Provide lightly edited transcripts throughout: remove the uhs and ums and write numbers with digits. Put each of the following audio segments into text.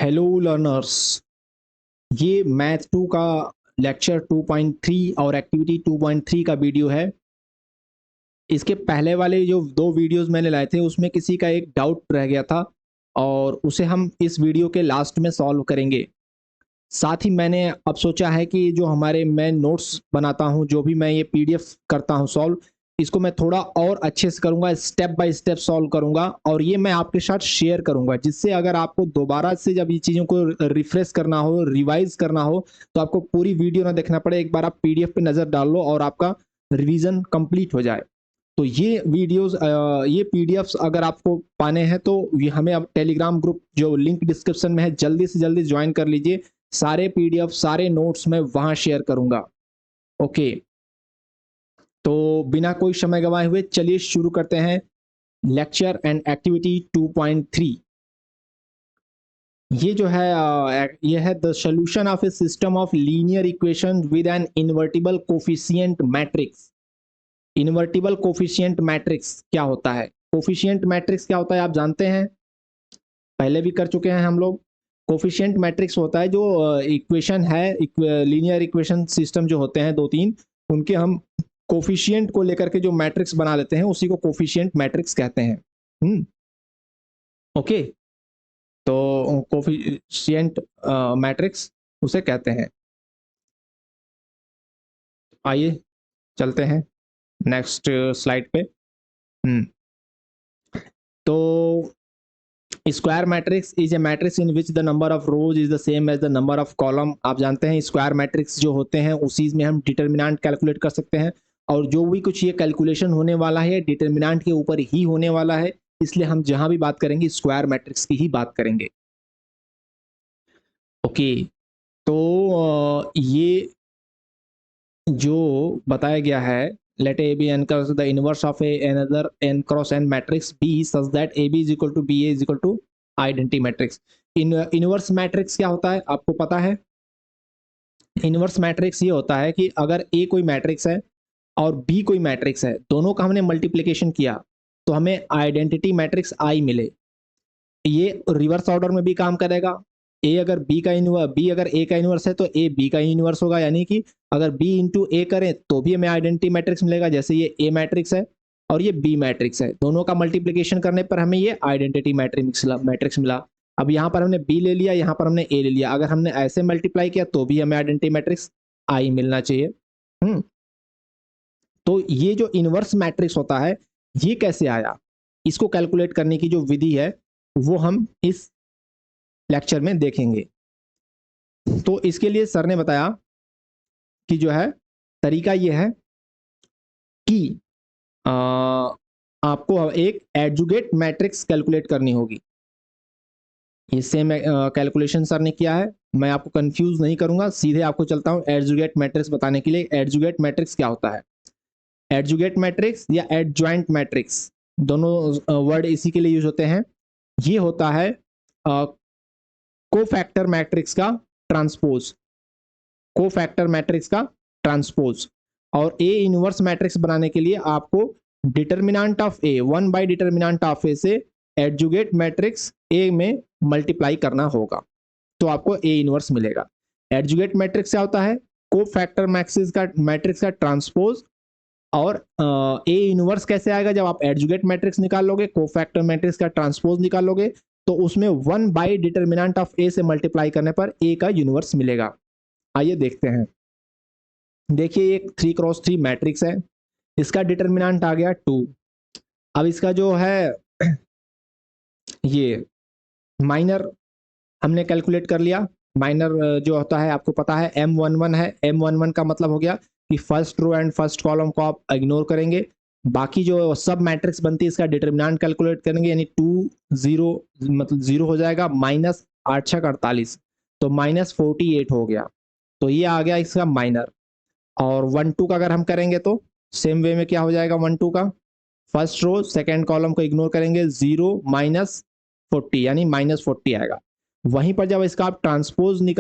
Hello learners, ये math 2 का lecture 2.3 और एक्टिविटी 2.3 का वीडियो है। इसके पहले वाले जो दो वीडियोस मैंने लाए थे उसमें किसी का एक डाउट रह गया था और उसे हम इस वीडियो के लास्ट में सॉल्व करेंगे। साथ ही मैंने अब सोचा है कि जो हमारे मैं नोट्स बनाता हूँ, जो भी मैं ये पीडीएफ करता हूँ सॉल्व, इसको मैं थोड़ा और अच्छे से करूँगा, स्टेप बाय स्टेप सॉल्व करूँगा और ये मैं आपके साथ शेयर करूँगा, जिससे अगर आपको दोबारा से जब ये चीज़ों को रिफ्रेश करना हो, रिवाइज करना हो, तो आपको पूरी वीडियो ना देखना पड़े, एक बार आप पीडीएफ पे नज़र डाल लो और आपका रिवीजन कंप्लीट हो जाए। तो ये वीडियोस ये पीडीएफ्स अगर आपको पाने हैं तो ये हमें अब टेलीग्राम ग्रुप जो लिंक डिस्क्रिप्शन में है जल्दी से जल्दी ज्वाइन कर लीजिए। सारे पीडीएफ सारे नोट्स मैं वहां शेयर करूंगा। ओके, तो बिना कोई समय गंवाए हुए चलिए शुरू करते हैं लेक्चर एंड एक्टिविटी 2.3। ये जो है ये है the solution of a system of linear equation with an invertible coefficient matrix. Invertible coefficient matrix क्या होता है? कोफिशिएंट मैट्रिक्स क्या होता है आप जानते हैं, पहले भी कर चुके हैं हम लोग। कोफिशिएंट मैट्रिक्स होता है जो इक्वेशन है, लीनियर इक्वेशन सिस्टम जो होते हैं दो तीन, उनके हम कोफिशिएंट को लेकर के जो मैट्रिक्स बना लेते हैं उसी को कोफिशिएंट मैट्रिक्स कहते हैं। ओके, तो कोफिशिएंट मैट्रिक्स उसे कहते हैं। आइए चलते हैं नेक्स्ट स्लाइड पे। तो square matrix is a matrix in which the number of rows is the same as the number of column. आप जानते हैं स्क्वायर मैट्रिक्स जो होते हैं उसी में हम डिटर्मिनेंट कैलकुलेट कर सकते हैं और जो भी कुछ ये कैलकुलेशन होने वाला है डिटर्मिनेंट के ऊपर ही होने वाला है, इसलिए हम जहां भी बात करेंगे स्क्वायर मैट्रिक्स की ही बात करेंगे। ओके, तो ये जो बताया गया है, let A be n cross the inverse of a another n cross n matrix B such that AB is equal to BA is equal to identity matrix। Inverse matrix क्या होता है आपको पता है? इनवर्स मैट्रिक्स ये होता है कि अगर A कोई मैट्रिक्स है और B कोई मैट्रिक्स है, दोनों का हमने मल्टीप्लिकेशन किया तो हमें आइडेंटिटी मैट्रिक्स I मिले। ये रिवर्स ऑर्डर में भी काम करेगा। ए अगर बी का इनवर्स, बी अगर ए का इनवर्स है तो ए बी का इनवर्स होगा, यानी कि अगर बी इंटू ए करें तो भी हमें आइडेंटिटी मैट्रिक्स मिलेगा। जैसे ये ए मैट्रिक्स है और ये बी मैट्रिक्स है, दोनों का मल्टीप्लीकेशन करने पर हमें ये आइडेंटिटी मैट्रिक्स मिला। अब यहाँ पर हमने बी ले लिया, यहाँ पर हमने ए ले लिया, अगर हमने ऐसे मल्टीप्लाई किया तो भी हमें आइडेंटिटी मैट्रिक्स आई मिलना चाहिए। तो ये जो इनवर्स मैट्रिक्स होता है ये कैसे आया, इसको कैलकुलेट करने की जो विधि है वो हम इस लेक्चर में देखेंगे। तो इसके लिए सर ने बताया कि जो है तरीका ये है कि आपको एक एडजुगेट मैट्रिक्स कैलकुलेट करनी होगी। ये सेम कैलकुलेशन सर ने किया है, मैं आपको कंफ्यूज नहीं करूंगा, सीधे आपको चलता हूं एडजुगेट मैट्रिक्स बताने के लिए। एडजुगेट मैट्रिक्स क्या होता है? एडजुगेट मैट्रिक्स या एडजॉइंट मैट्रिक्स, दोनों वर्ड इसी के लिए यूज होते हैं। ये होता है कोफैक्टर मैट्रिक्स का ट्रांसपोज, कोफैक्टर मैट्रिक्स का ट्रांसपोज। और ए इनवर्स मैट्रिक्स बनाने के लिए आपको determinant of A, 1 by determinant of A से एडजुगेट मैट्रिक्स ए में मल्टीप्लाई करना होगा तो आपको ए इनवर्स मिलेगा। एडजुगेट मैट्रिक्स क्या होता है? कोफैक्टर मैट्रिक्स का ट्रांसपोज। और ए इनवर्स कैसे आएगा? जब आप एडजुगेट मैट्रिक्स निकालोगे, कोफैक्टर मैट्रिक्स का ट्रांसपोज निकालोगे तो उसमें 1 बाई डिटर्मिनेंट ऑफ ए से मल्टीप्लाई करने पर ए का यूनिवर्स मिलेगा। आइए देखते हैं। देखिए एक 3x3 मैट्रिक्स है, इसका डिटर्मिनेंट आ गया 2। अब इसका जो है ये माइनर हमने कैलकुलेट कर लिया। माइनर जो होता है आपको पता है M11 है। M11 का मतलब हो गया कि first row and first column को आप इग्नोर करेंगे, बाकी जो सब मैट्रिक्स बनती है इसका डिटर्मिनेंट कैलकुलेट करेंगे, यानी 2 0 मतलब 0 हो जाएगा, माइनस 8 6 48 तो माइनस 48 हो गया। तो ये आ गया इसका माइनर। और 1 2 का अगर हम करेंगे तो सेम वे में क्या हो जाएगा? 1 2 का फर्स्ट रो सेकेंड कॉलम को इग्नोर करेंगे, 0 माइनस 40 यानी माइनस 40 आएगा। वहीं पर जब इसका आप ट्रांसपोज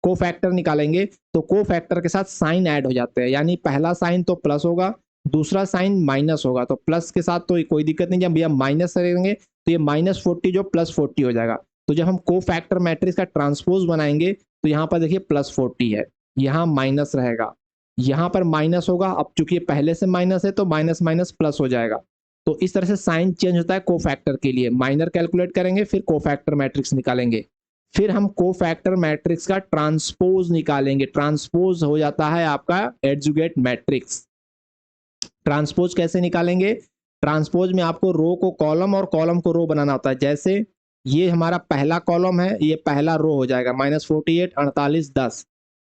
कोफैक्टर निकालेंगे तो कोफैक्टर के साथ साइन ऐड हो जाते हैं, यानी पहला साइन तो प्लस होगा, दूसरा साइन माइनस होगा। तो प्लस के साथ तो कोई दिक्कत नहीं, जब भैया माइनस करेंगे तो ये माइनस 40 जो प्लस 40 हो जाएगा। तो जब हम को फैक्टर मैट्रिक्स का ट्रांसपोज बनाएंगे तो यहाँ पर देखिए +40 है, यहाँ माइनस रहेगा, यहाँ पर माइनस होगा, अब चूंकि पहले से माइनस है तो माइनस माइनस प्लस हो जाएगा। तो इस तरह से साइन चेंज होता है को फैक्टर के लिए। माइनर कैलकुलेट करेंगे, फिर को फैक्टर मैट्रिक्स निकालेंगे, फिर हम को फैक्टर मैट्रिक्स का ट्रांसपोज निकालेंगे। ट्रांसपोज हो जाता है आपका एडजुगेट मैट्रिक्स। ट्रांसपोज कैसे निकालेंगे? ट्रांसपोज में आपको रो को कॉलम और कॉलम को रो बनाना होता है। जैसे ये हमारा पहला कॉलम है, ये पहला रो हो जाएगा -48 48 10।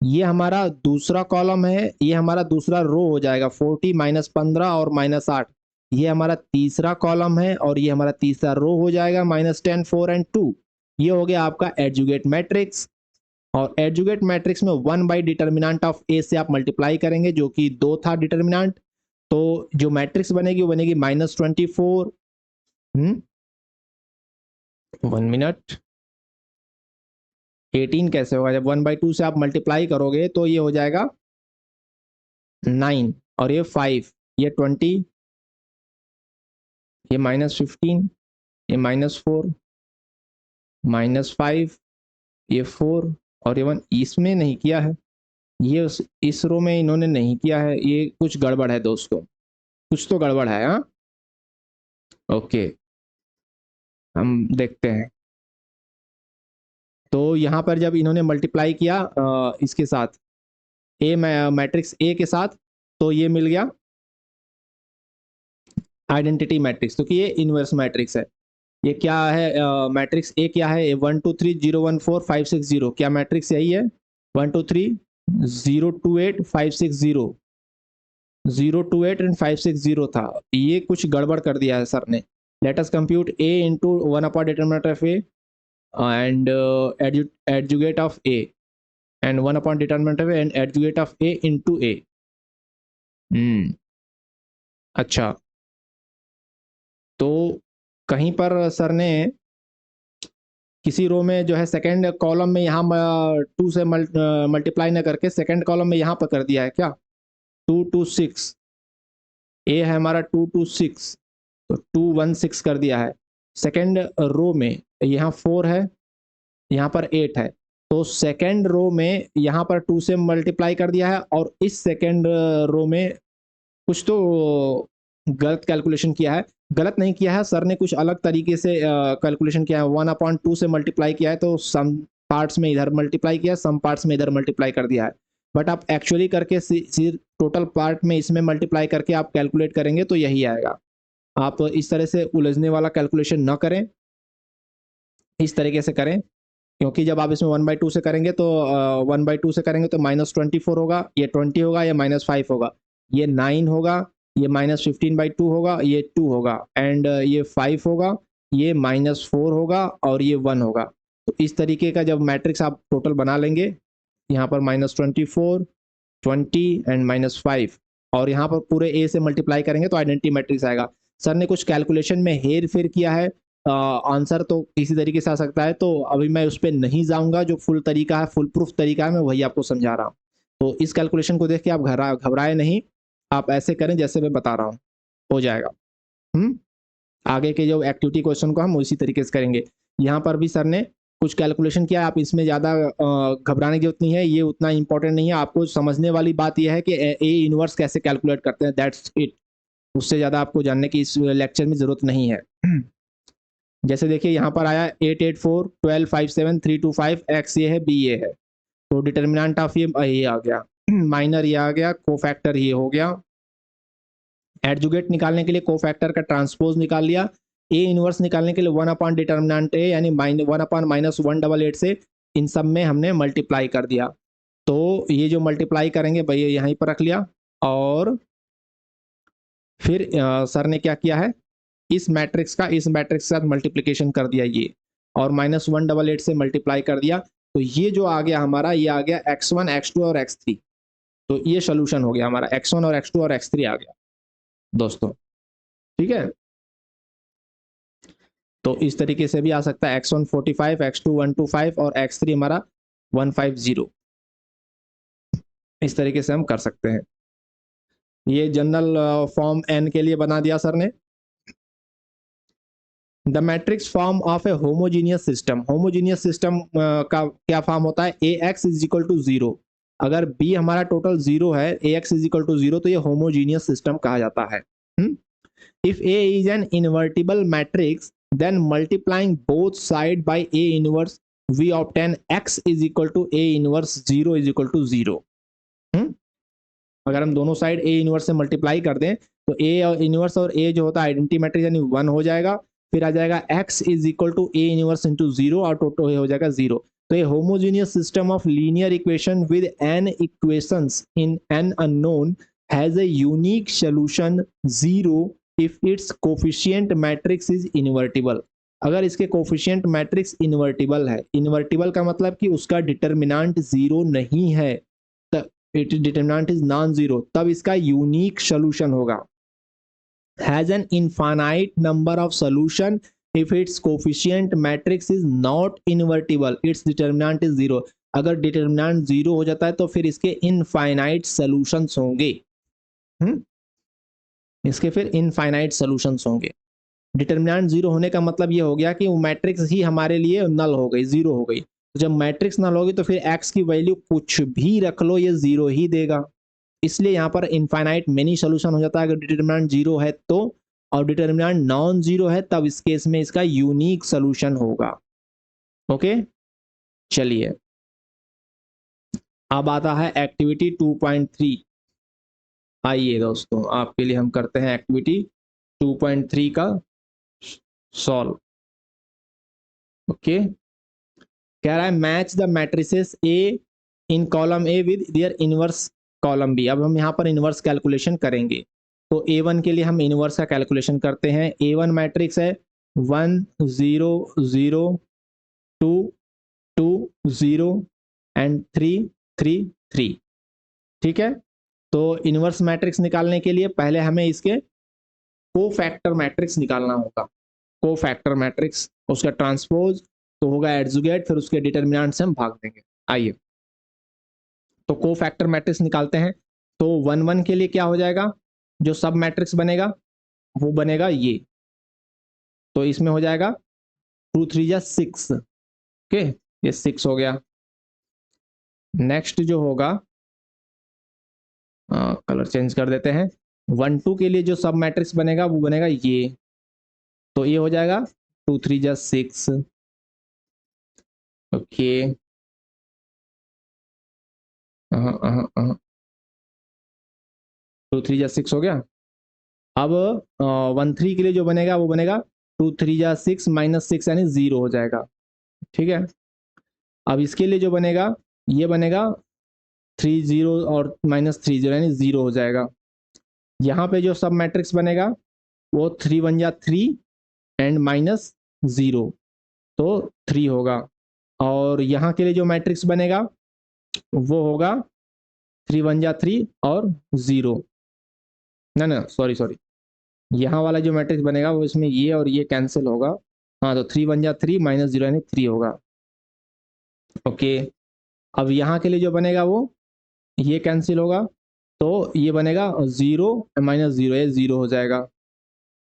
ये हमारा दूसरा कॉलम है, ये हमारा दूसरा रो हो जाएगा 40 -15 और -8। ये हमारा तीसरा कॉलम है और ये हमारा तीसरा रो हो जाएगा -10 4 एंड 2। ये हो गया आपका एडजुगेट मैट्रिक्स। और एडजुगेट मैट्रिक्स में 1 बाई डिटर्मिनेंट ऑफ ए से आप मल्टीप्लाई करेंगे, जो कि 2 था डिटर्मिनेंट। तो जो मैट्रिक्स बनेगी वो बनेगी -24 1 मिनट 18 कैसे होगा? जब 1/2 से आप मल्टीप्लाई करोगे तो ये हो जाएगा 9 और ये 5, ये 20, ये -15, ये -4, -5, ये 4 और ये 1। इसमें नहीं किया है, ये इस रो में इन्होंने नहीं किया है, ये कुछ गड़बड़ है दोस्तों, कुछ तो गड़बड़ है। हाँ ओके, हम देखते हैं। तो यहाँ पर जब इन्होंने मल्टीप्लाई किया इसके साथ ए मैट्रिक्स ए के साथ, तो ये मिल गया आइडेंटिटी मैट्रिक्स, क्योंकि ये इनवर्स मैट्रिक्स है। ये क्या है मैट्रिक्स ए क्या है? 1 2 3 0 1 4 5 6 0। क्या मैट्रिक्स यही है? 1 2 3 0 2 8 5 6 0, 0 2 8 एंड 5 6 0 था। ये कुछ गड़बड़ कर दिया है सर ने। Let us compute A into 1 upon determinant of A and adjugate of A and 1 upon determinant of A and adjugate of A into A. अच्छा, तो कहीं पर सर ने किसी रो में जो है सेकंड कॉलम में यहाँ 2 से मल्टीप्लाई ना करके सेकंड कॉलम में यहाँ पर कर दिया है क्या? 2 2 6, ए है हमारा 2 2 6, तो 2 1 6 कर दिया है। सेकंड रो में यहाँ 4 है, यहाँ पर 8 है, तो सेकंड रो में यहाँ पर 2 से मल्टीप्लाई कर दिया है। और इस सेकंड रो में कुछ तो गलत कैलकुलेशन किया है। गलत नहीं किया है सर ने, कुछ अलग तरीके से कैलकुलेशन किया है। 1/2 से मल्टीप्लाई किया है, तो सम पार्ट्स में इधर मल्टीप्लाई किया है, सम पार्ट्स में इधर मल्टीप्लाई कर दिया है। बट आप एक्चुअली करके टोटल पार्ट में इसमें मल्टीप्लाई करके आप कैलकुलेट करेंगे तो यही आएगा। आप इस तरह से उलझने वाला कैलकुलेशन न करें, इस तरीके से करें, क्योंकि जब आप इसमें 1/2 से करेंगे तो 1/2 से करेंगे तो -24 होगा, ये 20 होगा, ये -5 होगा, ये 9 होगा, ये -15/2 होगा, ये 2 होगा एंड ये 5 होगा, ये -4 होगा और ये 1 होगा। तो इस तरीके का जब मैट्रिक्स आप टोटल बना लेंगे, यहाँ पर -24 20 एंड -5, और यहाँ पर पूरे ए से मल्टीप्लाई करेंगे तो आइडेंटिटी मैट्रिक्स आएगा। सर ने कुछ कैलकुलेशन में हेर फेर किया है, आंसर तो किसी तरीके से आ सकता है, तो अभी मैं उस पर नहीं जाऊंगा। जो फुल तरीका है, फुल प्रूफ तरीका है, मैं वही आपको समझा रहा हूँ। तो इस कैलकुलेशन को देख के आप घबराए नहीं, आप ऐसे करें जैसे मैं बता रहा हूँ, हो जाएगा। आगे के जो एक्टिविटी क्वेश्चन को हम उसी तरीके से करेंगे। यहाँ पर भी सर ने कुछ कैलकुलेशन किया, आप इसमें ज़्यादा घबराने की जरूरत नहीं है, ये उतना इंपॉर्टेंट नहीं है। आपको समझने वाली बात यह है कि ए इनवर्स कैसे कैलकुलेट करते हैं, दैट्स इट। उससे ज़्यादा आपको जानने की इस लेक्चर में ज़रूरत नहीं है। जैसे देखिए यहाँ पर आया 8 8 4 12 5 7 3 2 5, एक्स ये है, बी ये है, तो डिटर्मिनेंट ऑफ ये आ गया, माइनर ये आ गया, कोफैक्टर ये हो गया। एडजुगेट निकालने के लिए कोफैक्टर का ट्रांसपोज निकाल लिया। ए इनवर्स निकालने के लिए 1 अपॉन डिटर्मिनेंट ए यानी 1 अपॉन -188 से इन सब में हमने मल्टीप्लाई कर दिया। तो ये जो मल्टीप्लाई करेंगे भैया यहीं पर रख लिया, और फिर सर ने क्या किया है, इस मैट्रिक्स का इस मैट्रिक्स के साथ मल्टीप्लीकेशन कर दिया ये, और -188 से मल्टीप्लाई कर दिया। तो ये जो आ गया हमारा, ये आ गया x1 x2 और x3। तो ये सोल्यूशन हो गया हमारा, x1 और x2 और x3 आ गया दोस्तों, ठीक है। तो इस तरीके से भी आ सकता है, x1 45, x2 125 और x3 हमारा 150। इस तरीके से हम कर सकते हैं। ये जनरल फॉर्म n के लिए बना दिया सर ने। The matrix form of a homogeneous system, homogeneous system का क्या फॉर्म होता है, A X is equal to zero. अगर बी हमारा टोटल जीरो है, A X is equal to zero, तो ये होमोजीनियस सिस्टम कहा जाता है। If A is an invertible matrix then multiplying both side by A inverse we obtain X is equal to A inverse zero is equal to zero. अगर हम दोनों side A inverse से multiply कर दें तो ए और इनवर्स और ए जो होता है आइडेंटिटी मैट्रिक्स यानी 1 हो जाएगा, फिर आ जाएगा x is equal to A inverse into zero और टोटल हो जाएगा जीरो। तो ये homogeneous system of linear equation with n equations in n unknown has a unique solution zero if its coefficient matrix is invertible. अगर इसके coefficient matrix invertible है, invertible का मतलब कि उसका डिटर्मिनेंट जीरो नहीं है, it determinant is non zero, तब इसका यूनिक सॉल्यूशन होगा। Has an infinite number of solution if its coefficient matrix is not invertible its determinant is zero. अगर डिटर्मिनेंट जीरो हो जाता है तो फिर इसके इनफाइनाइट सॉल्यूशंस होंगे। इसके फिर इनफाइनाइट सॉल्यूशंस होंगे। डिटर्मिनेंट जीरो होने का मतलब ये हो गया कि वो मैट्रिक्स ही हमारे लिए नल हो गई, जीरो हो गई। तो जब मैट्रिक्स नल होगी तो फिर x की वैल्यू कुछ भी रख लो ये जीरो ही देगा। इसलिए यहाँ पर इनफाइनाइट मेनी सॉल्यूशन हो जाता है अगर डिटर्मिनेंट जीरो है तो, और डिटर्मिनेंट नॉन जीरो है तब इस केस में इसका यूनिक सॉल्यूशन होगा। ओके, चलिए अब आता है एक्टिविटी 2.3। आइए दोस्तों आपके लिए हम करते हैं एक्टिविटी 2.3 का सॉल्व। ओके, कह रहा है match the matrices A in column A with their inverse column B. अब हम यहाँ पर इनवर्स कैलकुलेशन करेंगे। तो A1 के लिए हम इनवर्स का कैलकुलेशन करते हैं। A1 मैट्रिक्स है 1 0 0 2 2 0 एंड 3 3 3। ठीक है, तो इनवर्स मैट्रिक्स निकालने के लिए पहले हमें इसके कोफैक्टर मैट्रिक्स निकालना होगा। कोफैक्टर मैट्रिक्स, उसका ट्रांसपोज तो होगा एडजुगेट, फिर उसके डिटर्मिनेंट से हम भाग देंगे। आइए तो कोफैक्टर मैट्रिक्स निकालते हैं। तो 1 1 के लिए क्या हो जाएगा, जो सब मैट्रिक्स बनेगा वो बनेगा ये, तो इसमें हो जाएगा 2 3 जा 6। ओके, ये 6 हो गया। नेक्स्ट जो होगा कलर चेंज कर देते हैं, 1 2 के लिए जो सब मैट्रिक्स बनेगा वो बनेगा ये, तो ये हो जाएगा 2 3 जा 6। ओके, 2 3 जा 6 हो गया। अब 1 3 के लिए जो बनेगा वो बनेगा 2 3 जा 6 माइनस 6 यानी 0 हो जाएगा। ठीक है, अब इसके लिए जो बनेगा ये बनेगा 3 0 और माइनस 3 0 यानी 0 हो जाएगा। यहाँ पे जो सब मैट्रिक्स बनेगा वो 3 1 जा 3 एंड माइनस 0, तो 3 होगा। और यहाँ के लिए जो मैट्रिक्स बनेगा वो होगा 3 1 जा 3 और 0, ना सॉरी, यहाँ वाला जो मैट्रिक्स बनेगा वो इसमें ये और ये कैंसिल होगा। हाँ, तो 3 1 जा 3 माइनस 0 यानी 3 होगा। ओके, अब यहाँ के लिए जो बनेगा वो ये कैंसिल होगा, तो ये बनेगा 0 माइनस 0, ये 0 हो जाएगा।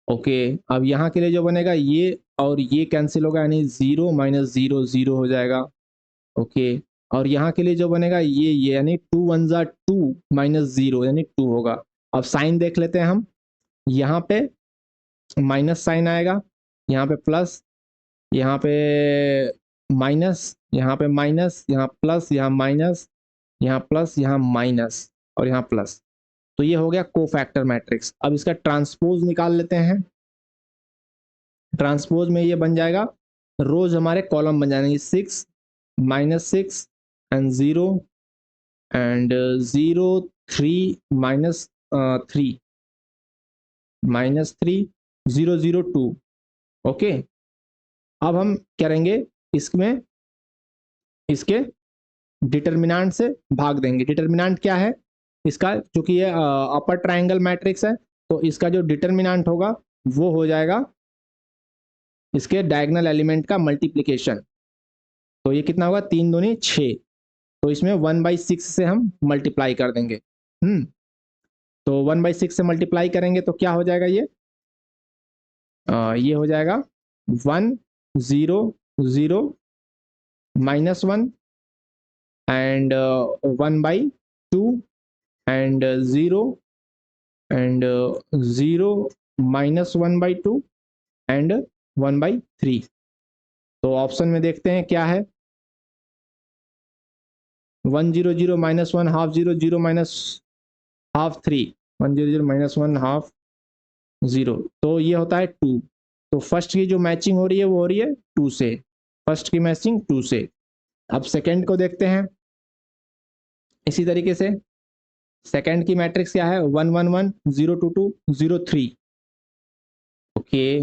ओके, अब यहाँ के लिए जो बनेगा ये और ये कैंसिल होगा यानी 0 माइनस 0 0 हो जाएगा। ओके, और यहाँ के लिए जो बनेगा ये यानी 2 1 जा 2 माइनस 0 यानी 2 होगा। अब साइन देख लेते हैं हम, यहाँ पे माइनस साइन आएगा, यहाँ पे प्लस, यहाँ पे माइनस, यहाँ पे माइनस, यहाँ प्लस, यहाँ माइनस, यहाँ प्लस, यहाँ माइनस और यहाँ प्लस। तो ये हो गया कोफैक्टर मैट्रिक्स। अब इसका ट्रांसपोज निकाल लेते हैं। ट्रांसपोज में ये बन जाएगा, रोज हमारे कॉलम बन जाएंगे 6 minus 6 and 0 and 0 3 minus 3 minus 3 0 0 2। Okay, अब हम करेंगे इसमें इसके डिटर्मिनेंट से भाग देंगे। डिटर्मिनेंट क्या है इसका, क्योंकि ये अपर ट्रायंगल मैट्रिक्स है तो इसका जो डिटर्मिनेंट होगा वो हो जाएगा इसके डायगोनल एलिमेंट का मल्टीप्लिकेशन। तो ये कितना होगा, 3 दूनी 6, तो इसमें 1/6 से हम मल्टीप्लाई कर देंगे। तो 1/6 से मल्टीप्लाई करेंगे तो क्या हो जाएगा, ये हो जाएगा 1 0 0 -1 and 1/2 and 0 and 0 -1/2 and 1/3। तो ऑप्शन में देखते हैं क्या है। 1 0 0 -1 हाफ 0 0 माइनस हाफ 3 1 0 0 -1 हाफ 0, तो ये होता है 2। तो फर्स्ट की जो मैचिंग हो रही है वो हो रही है 2 से, फर्स्ट की मैचिंग 2 से। अब सेकंड को देखते हैं इसी तरीके से। सेकंड की मैट्रिक्स क्या है, 1 1 1 0 2 2 0 3। ओके,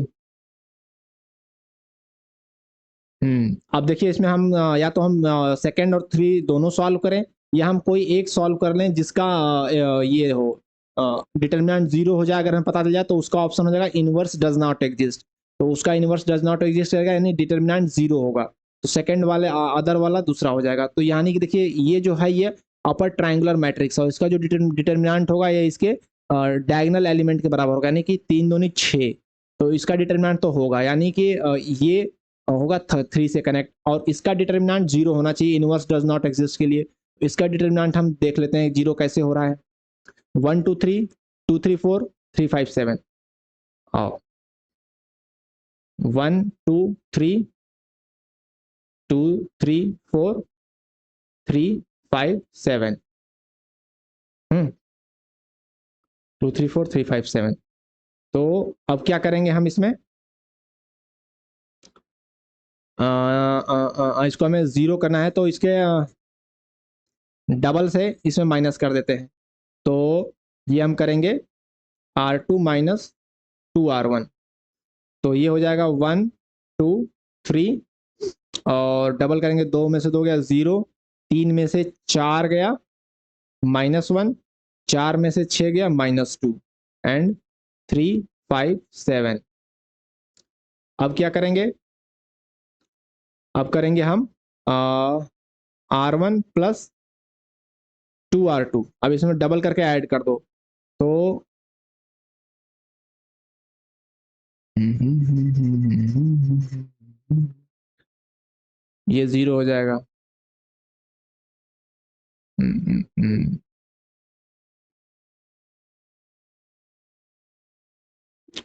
अब देखिए इसमें हम या तो हम सेकंड और 3 दोनों सॉल्व करें, या हम कोई एक सॉल्व कर लें जिसका ये हो डिटर्मिनेंट 0 हो जाए। अगर हमें पता चल जाए तो उसका ऑप्शन हो जाएगा इनवर्स डज नॉट एग्जिस्ट। तो उसका इनवर्स डज नॉट एग्जिस्ट रहेगा, यानी डिटर्मिनेंट 0 होगा। तो सेकंड वाले अदर वाला दूसरा हो जाएगा। तो यानी कि देखिए ये जो है ये अपर ट्रायंगुलर मैट्रिक्स और इसका जो डिटर्मिनेंट होगा ये इसके डायगोनल एलिमेंट के बराबर होगा, यानी कि 3 दूनी 6। तो इसका डिटर्मिनेंट तो होगा, यानी कि ये होगा 3 से कनेक्ट, और इसका डिटर्मिनेंट 0 होना चाहिए इनवर्स डज नॉट एग्जिस्ट के लिए। इसका डिटर्मिनेंट हम देख लेते हैं 0 कैसे हो रहा है। 1 2 3 2 3 4 3 5 7 आओ 1 2 3 2 3 4 3 5 7 2 3 4 3 5 7। तो अब क्या करेंगे हम इसमें, इसको हमें 0 करना है तो इसके डबल से इसमें माइनस कर देते हैं। तो ये हम करेंगे R2 माइनस 2R1। तो ये हो जाएगा 1 2 3 और डबल करेंगे, 2 में से 2 गया 0, 3 में से 4 गया -1, 4 में से 6 गया -2 एंड 3 5 7। अब क्या करेंगे, अब करेंगे हम R1 प्लस 2R2। अब इसमें डबल करके ऐड कर दो तो ये 0 हो जाएगा।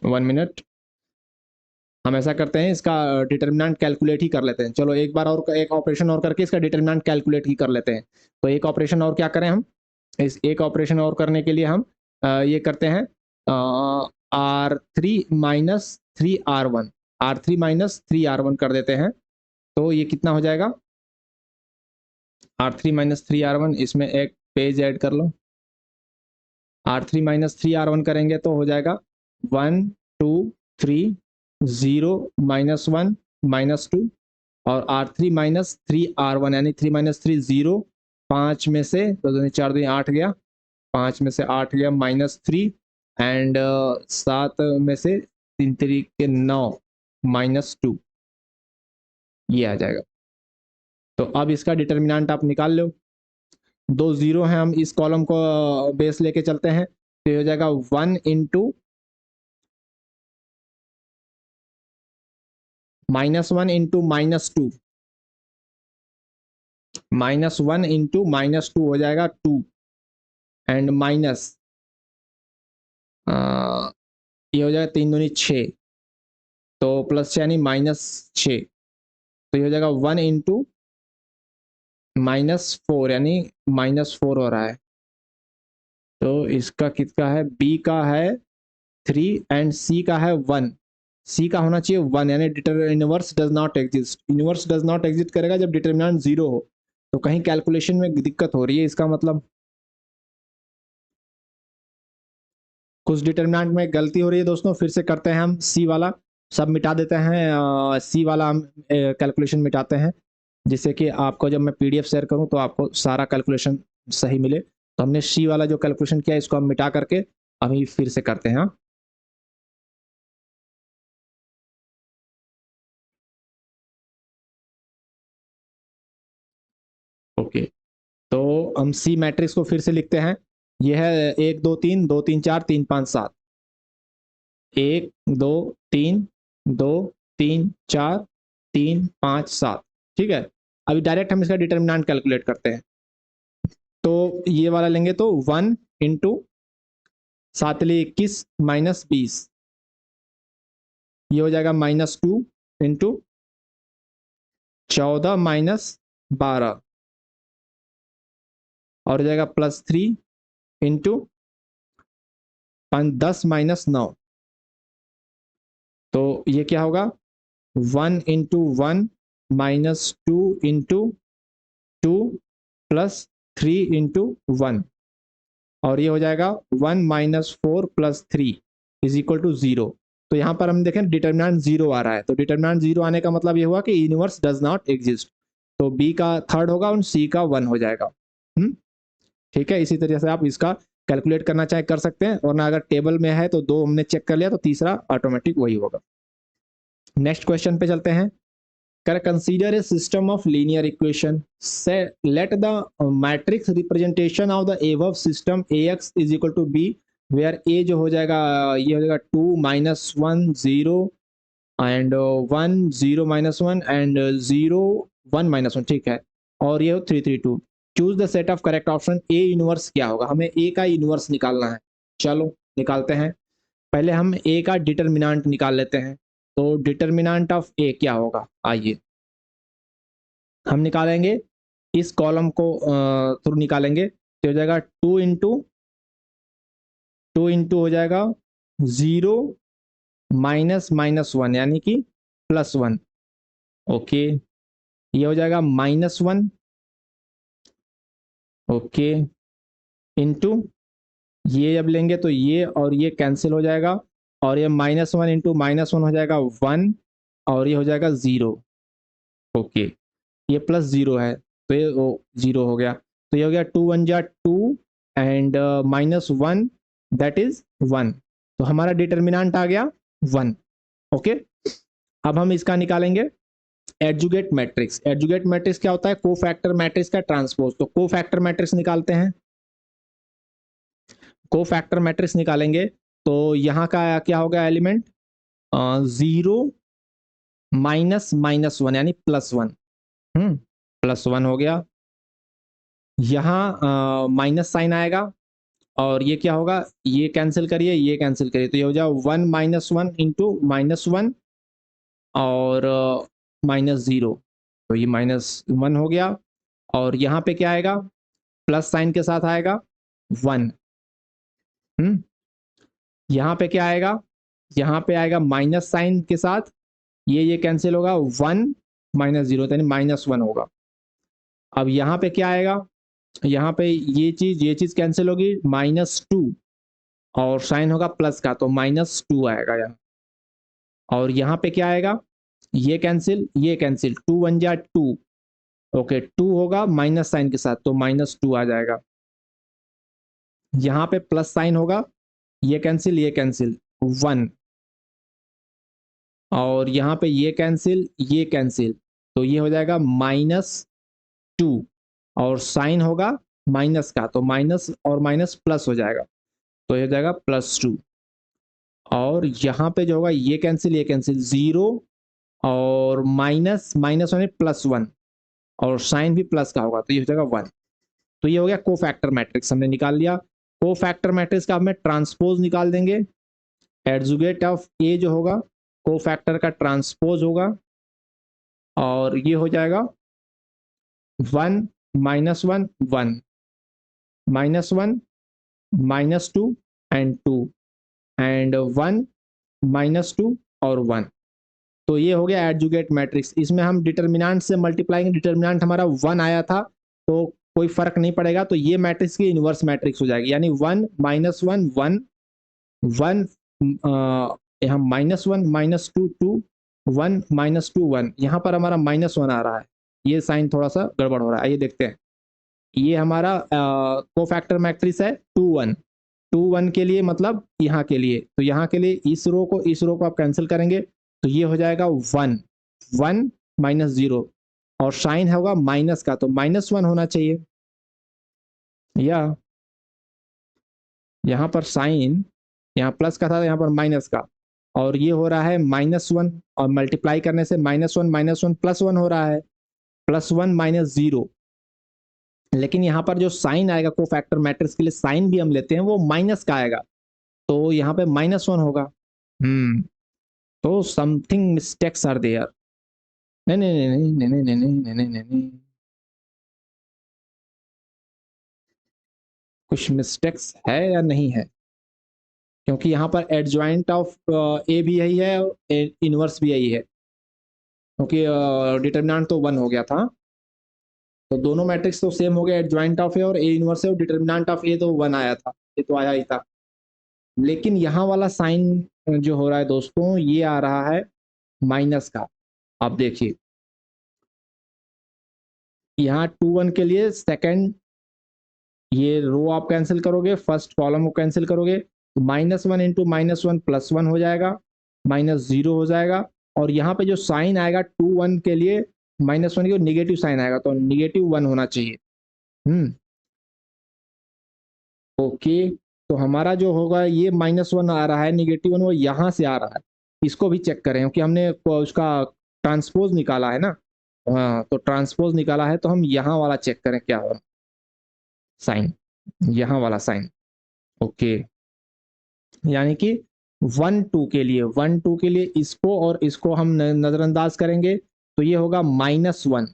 1 मिनट, हम ऐसा करते हैं इसका डिटर्मिनेंट कैलकुलेट ही कर लेते हैं। चलो एक बार और एक ऑपरेशन और करके इसका डिटर्मिनेंट कैलकुलेट ही कर लेते हैं। तो एक ऑपरेशन और क्या करें हम, इस एक ऑपरेशन और करने के लिए हम ये करते हैं R3 minus 3R1, R3 minus 3R1 कर देते हैं। तो ये कितना हो जाएगा, R3 माइनस 3R1, इसमें एक पेज ऐड कर लो। R3 माइनस 3R1 करेंगे तो हो जाएगा 1 2 3 0 -1 -2 और R3 माइनस 3R1 यानी 3 माइनस 3 0, 5 में से 2 4 2 8 गया, 5 में से 8 गया -3 एंड 7 में से 3 3 के 9 -2, ये आ जाएगा। तो अब इसका डिटर्मिनेंट आप निकाल लो। 2 0 हैं, हम इस कॉलम को बेस लेके चलते हैं तो हो जाएगा 1 इंटू -1 इंटू -2, -1 इंटू -2 हो जाएगा 2 एंड माइनस ये हो जाएगा 3 दूनी 6, तो प्लस यानी -6, तो ये हो जाएगा 1 इंटू -4 यानी -4 हो रहा है। तो इसका कितना है, बी का है 3 एंड सी का है 1। सी का होना चाहिए 1 यानी inverse does not exist. Inverse does not exist करेगा जब डिटर्मिनेंट 0 हो। तो कहीं कैलकुलेशन में दिक्कत हो रही है, इसका मतलब कुछ डिटर्मिनेंट में गलती हो रही है दोस्तों। फिर से करते हैं हम सी वाला, सब मिटा देते हैं। सी वाला हम कैलकुलेशन मिटाते हैं जिससे कि आपको जब मैं पीडीएफ शेयर करूं तो आपको सारा कैलकुलेशन सही मिले। तो हमने सी वाला जो कैलकुलेशन किया इसको हम मिटा करके अभी फिर से करते हैं। ओके, तो हम सी मैट्रिक्स को फिर से लिखते हैं। यह है 1 2 3 2 3 4 3 5 7, 1 2 3 2 3 4 3 5 7। ठीक है, अभी डायरेक्ट हम इसका डिटर्मिनेंट कैलकुलेट करते हैं। तो ये वाला लेंगे तो 1 इंटू 7×21 माइनस 20, ये हो जाएगा -2 इंटू 14 माइनस 12 और हो जाएगा +3 इंटू 10 माइनस 9। तो ये क्या होगा 1 into 1 minus 2 into 2 plus 3 into 1 और ये हो जाएगा 1 minus 4 plus 3 is equal to 0। तो यहाँ पर हम देखें डिटर्मिनेंट 0 आ रहा है, तो डिटर्मिनेंट 0 आने का मतलब ये हुआ कि इनवर्स डज नॉट एग्जिस्ट। तो बी का थर्ड होगा और सी का 1 हो जाएगा। ठीक है, इसी तरीके से आप इसका कैलकुलेट करना चाहे कर सकते हैं, और ना अगर टेबल में है तो 2 हमने चेक कर लिया तो तीसरा ऑटोमेटिक वही होगा। नेक्स्ट क्वेश्चन पे चलते हैं। Consider a system of linear equation, let the matrix representation of the above system ax is equal to b, where a जो हो जाएगा ये हो जाएगा 2 -1 0 एंड 1 0 -1 एंड 0 1 -1। ठीक है, और ये हो 3 3 2। Choose the set of correct option. A inverse क्या होगा, हमें ए का इनवर्स निकालना है। चलो निकालते हैं। पहले हम ए का डिटर्मिनेंट निकाल लेते हैं। तो डिटर्मिनेंट ऑफ ए क्या होगा, आइए हम निकालेंगे, इस कॉलम को थ्रू निकालेंगे। तो हो जाएगा 2 इंटू हो जाएगा 0 -1 यानी कि +1। ओके, ये हो जाएगा -1 ओके इंटू ये जब लेंगे तो ये और ये कैंसिल हो जाएगा, और ये -1 इंटू -1 हो जाएगा 1 और ये हो जाएगा 0। ओके, ये +0 है तो ये 0 हो गया। तो ये हो गया 2 1 जा 2 एंड -1 दैट इज 1। तो हमारा डिटर्मिनेंट आ गया 1। ओके, अब हम इसका निकालेंगे एडजुगेट मैट्रिक्स। एडजुगेट मैट्रिक्स क्या होता है, कोफैक्टर मैट्रिक्स का ट्रांसपोज। तो कोफैक्टर मैट्रिक्स निकालते हैं। कोफैक्टर मैट्रिक्स निकालेंगे तो यहाँ का क्या हो गया एलिमेंट 0 -1 यानी +1। +1 हो गया। यहाँ माइनस साइन आएगा और ये क्या होगा, ये कैंसिल करिए ये कैंसिल करिए, तो ये हो जाए 1 -1 इंटू -1 और -0, तो ये -1 हो गया। और यहाँ पे क्या आएगा, प्लस साइन के साथ आएगा 1। यहाँ पे क्या आएगा, यहाँ पे आएगा माइनस साइन के साथ, ये कैंसिल होगा 1 -0 यानी -1 होगा। अब यहाँ पे क्या आएगा, यहाँ पे ये चीज कैंसिल होगी -2 और साइन होगा प्लस का तो -2 आएगा यहाँ। और यहाँ पे क्या आएगा, ये कैंसिल 2 1 जा 2 ओके 2 होगा माइनस साइन के साथ तो -2 आ जाएगा। यहाँ पे प्लस साइन होगा, ये कैंसिल 1 और यहाँ पे ये कैंसिल तो ये हो जाएगा -2 और साइन होगा माइनस का तो माइनस और माइनस प्लस हो जाएगा तो ये हो जाएगा +2। और यहाँ पे जो होगा ये कैंसिल 0 और माइनस होने +1 और साइन भी प्लस का होगा तो ये हो जाएगा 1। तो ये हो गया कोफैक्टर मैट्रिक्स हमने निकाल लिया। कोफैक्टर मैट्रिक्स का हमें ट्रांसपोज निकाल देंगे। एडजुगेट ऑफ ए जो होगा कोफैक्टर का ट्रांसपोज होगा और ये हो जाएगा 1 -1 1 -1 -2 एंड 2 एंड 1 -2 और 1। तो ये हो गया एडजुगेट मैट्रिक्स। इसमें हम डिटर्मिनेंट से मल्टीप्लाई, डिटर्मिनेंट हमारा 1 आया था तो कोई फर्क नहीं पड़ेगा, तो ये मैट्रिक्स की इनवर्स मैट्रिक्स हो जाएगी, यानी 1 -1 1 1 यहाँ -1 -2 2 1 -2 1। यहाँ पर हमारा -1 आ रहा है, ये साइन थोड़ा सा गड़बड़ हो रहा है, आइए देखते हैं। ये हमारा कोफैक्टर मैट्रिक्स है 2 1 2 1 के लिए, मतलब यहाँ के लिए, तो यहाँ के लिए इस रो को आप कैंसिल करेंगे तो ये हो जाएगा 1 1 -0 और साइन होगा माइनस का तो -1 होना चाहिए, या यहाँ पर साइन यहाँ प्लस का था यहाँ पर माइनस का और ये हो रहा है -1 और मल्टीप्लाई करने से -1 +1 हो रहा है, +1 -0। लेकिन यहाँ पर जो साइन आएगा कोफैक्टर मैट्रिक्स के लिए साइन भी हम लेते हैं वो माइनस का आएगा, तो यहाँ पे -1 होगा। तो समथिंग मिस्टेक्स आर देयर। नहीं नहीं नहीं नहीं नहीं नहीं नहीं नहीं नहीं नहीं, कुछ मिस्टेक्स है या नहीं है, क्योंकि यहाँ पर एडजॉइंट ऑफ ए भी यही है और इनवर्स भी यही है, क्योंकि डिटर्मिनेंट तो 1 हो गया था, तो दोनों मैट्रिक्स तो सेम हो गया, एडजॉइंट ऑफ ए और ए इनवर्स है, और डिटर्मिनेंट ऑफ ए तो 1 आया था, ये तो आया ही था। लेकिन यहाँ वाला साइन जो हो रहा है दोस्तों, ये आ रहा है माइनस का। आप देखिए यहाँ 2 1 के लिए सेकंड, ये रो आप कैंसिल करोगे, फर्स्ट कॉलम को कैंसिल करोगे, -1 इंटू -1 +1 हो जाएगा, -0 हो जाएगा, और यहाँ पे जो साइन आएगा 2 1 के लिए -1 की निगेटिव साइन आएगा, तो -1 होना चाहिए। ओके, तो हमारा जो होगा ये -1 आ रहा है, -1 वो यहाँ से आ रहा है, इसको भी चेक करें क्योंकि हमने उसका ट्रांसपोज निकाला है ना। हाँ, तो ट्रांसपोज निकाला है, तो हम यहाँ वाला चेक करें क्या हो रहा है, साइन, यहाँ वाला साइन। ओके, यानी कि 1 2 के लिए, 1 2 के लिए इसको और इसको हम नजरअंदाज करेंगे, तो ये होगा -1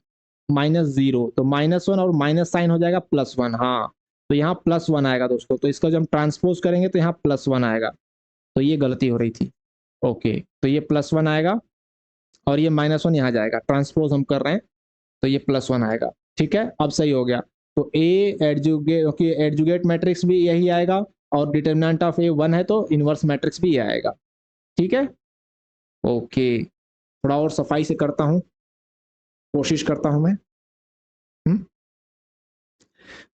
-0, तो -1 और माइनस साइन हो जाएगा +1। हाँ, तो यहाँ +1 आएगा दोस्तों, तो इसका जब हम ट्रांसपोज करेंगे तो यहाँ +1 आएगा, तो ये गलती हो रही थी। ओके, तो ये +1 आएगा और ये -1 यहाँ जाएगा, ट्रांसपोज हम कर रहे हैं, तो ये +1 आएगा। ठीक है, अब सही हो गया। तो ए एडजुगेट, एडजुगेट मैट्रिक्स भी यही आएगा, और डिटर्मिनेंट ऑफ ए 1 है, तो इनवर्स मैट्रिक्स भी ये आएगा। ठीक है, ओके, थोड़ा और सफाई से करता हूँ, कोशिश करता हूँ मैं।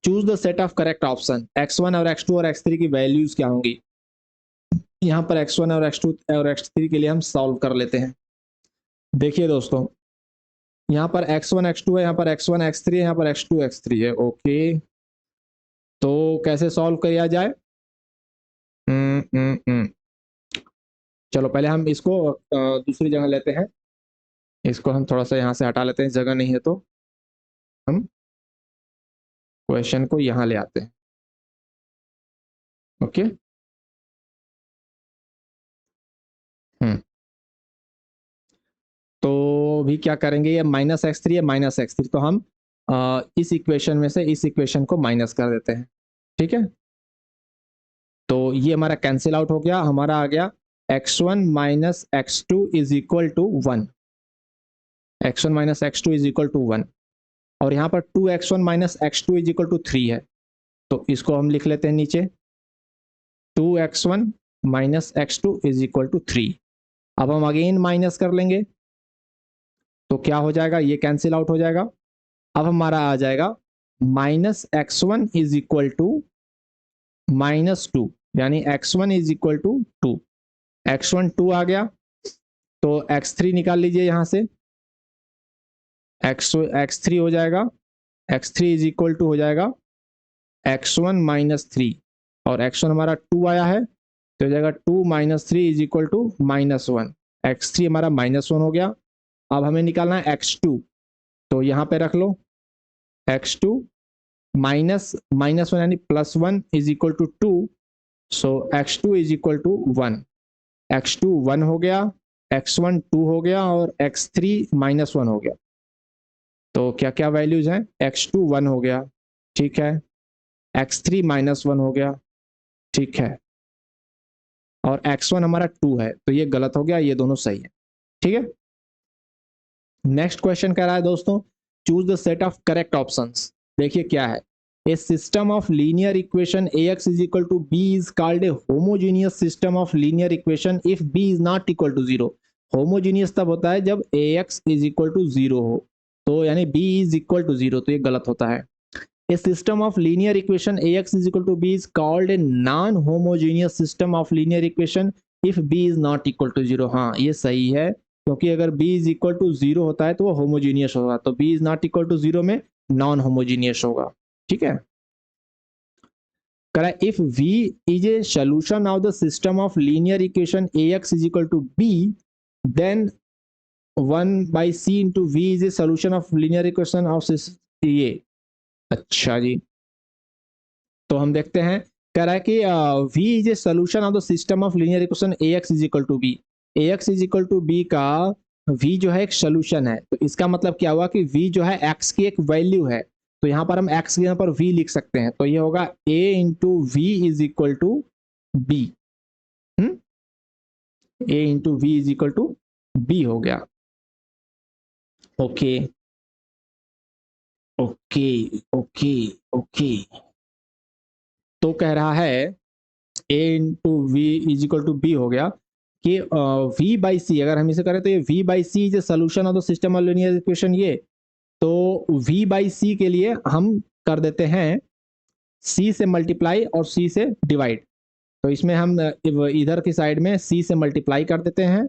Choose the set of correct option, x1 और x2 और x3 की वैल्यूज क्या होंगी। यहाँ पर x1 और x2 और x3 के लिए हम सॉल्व कर लेते हैं। देखिए दोस्तों, यहाँ पर x1 x2 है, यहाँ पर x1 x3 है, यहाँ पर x2 x3 है। ओके, तो कैसे सॉल्व किया जाए। चलो पहले हम इसको दूसरी जगह लेते हैं, इसको हम थोड़ा सा यहाँ से हटा लेते हैं, जगह नहीं है तो हम क्वेश्चन को यहाँ ले आते हैं। ओके, तो भी क्या करेंगे, ये -x3 है, -x3, तो हम इस इक्वेशन में से इस इक्वेशन को माइनस कर देते हैं। ठीक है, तो ये हमारा कैंसिल आउट हो गया, हमारा आ गया x1 -x2 is equal to 1, x1 -x2 is equal to 1, और यहाँ पर 2x1 -x2 is equal to 3 है, तो इसको हम लिख लेते हैं नीचे, 2x1 -x2 is equal to 3। अब हम अगेन माइनस कर लेंगे, तो क्या हो जाएगा, ये कैंसिल आउट हो जाएगा। अब हमारा आ जाएगा -x1 इज इक्वल टू -2, यानी x1 is equal to 2, x1 2 आ गया, तो x3 निकाल लीजिए यहाँ से, x3 हो जाएगा, x3 इज इक्वल टू हो जाएगा x1 -3, और x1 हमारा 2 आया है, तो हो जाएगा 2 -3 इज इक्वल टू -1, x3 हमारा -1 हो गया। अब हमें निकालना है x2, तो यहाँ पे रख लो x2 -1 यानी +1 is equal to 2, so x2 is equal to 1, x2 1 हो गया, x1 2 हो गया, और x3 -1 हो गया। तो क्या क्या वैल्यूज हैं, x2 1 हो गया, ठीक है, x3 -1 हो गया, ठीक है, और x1 हमारा 2 है, तो ये गलत हो गया, ये दोनों सही है। ठीक है, नेक्स्ट क्वेश्चन कह रहा है दोस्तों, choose the set of correct options. देखिए क्या है, a system of linear equation ax is equal to b is called a homogeneous system of linear equation if b is not equal to 0। Homogeneous तब होता है जब ax is equal to 0 हो, तो यानी b is equal to 0, तो ये गलत होता है। A system of linear equation ax is equal to b is called a non-homogeneous system of linear equation if b is not equal to 0। हाँ, ये सही है, क्योंकि अगर b is equal to 0 होता है तो वो होमोजीनियस होगा, तो b is not equal to 0 में नॉन होमोजीनियस होगा। ठीक है, कह रहा है if v is a solution of the system of linear equation ax is equal to b, then 1/c into v is a solution of linear equation of ये। अच्छा जी, तो हम देखते हैं, कह रहा है कि v is a solution of the system of linear equation ax is equal to b। ax is equal to b का v जो है एक सोल्यूशन है, तो इसका मतलब क्या हुआ कि v जो है x की एक वैल्यू है, तो यहाँ पर हम x के यहाँ पर v लिख सकते हैं, तो ये होगा a into V is equal to B. a into V is equal to B हो गया। ओके ओके ओके ओके, तो कह रहा है a into V is equal to B हो गया कि v बाई सी, अगर हम इसे करें तो ये v by C is a solution of the system of linear equation ये, तो v बाई सी के लिए हम कर देते हैं c से मल्टीप्लाई और c से डिवाइड, तो इसमें हम इधर की साइड में c से मल्टीप्लाई कर देते हैं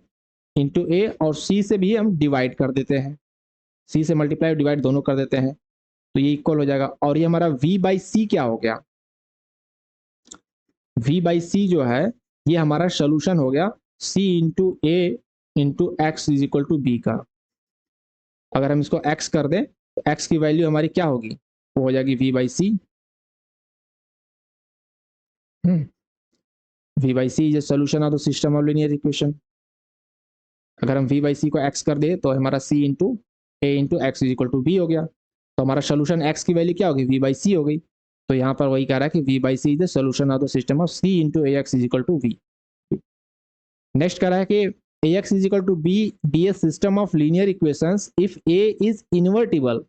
इंटू a, और c से भी हम डिवाइड कर देते हैं, c से मल्टीप्लाई और डिवाइड दोनों कर देते हैं, तो ये इक्वल हो जाएगा। और ये हमारा v बाई सी क्या हो गया, v बाई सी जो है ये हमारा सोल्यूशन हो गया c into A into X is equal to B का। अगर हम इसको x कर दें तो x की वैल्यू हमारी क्या होगी, वो हो जाएगी v by C. v by C is a solution of the system of linear equation. अगर हम v बाई सी को x कर दे तो हमारा c into A into X is equal to B हो गया, तो हमारा सोल्यूशन x की वैल्यू क्या होगी, v बाई सी हो गई। तो यहाँ पर वही कह रहा है कि v by C is the solution of the system of c into A X is equal to v। Next कह रहा है कि ax is equal to b be a system of linear equations if a is invertible,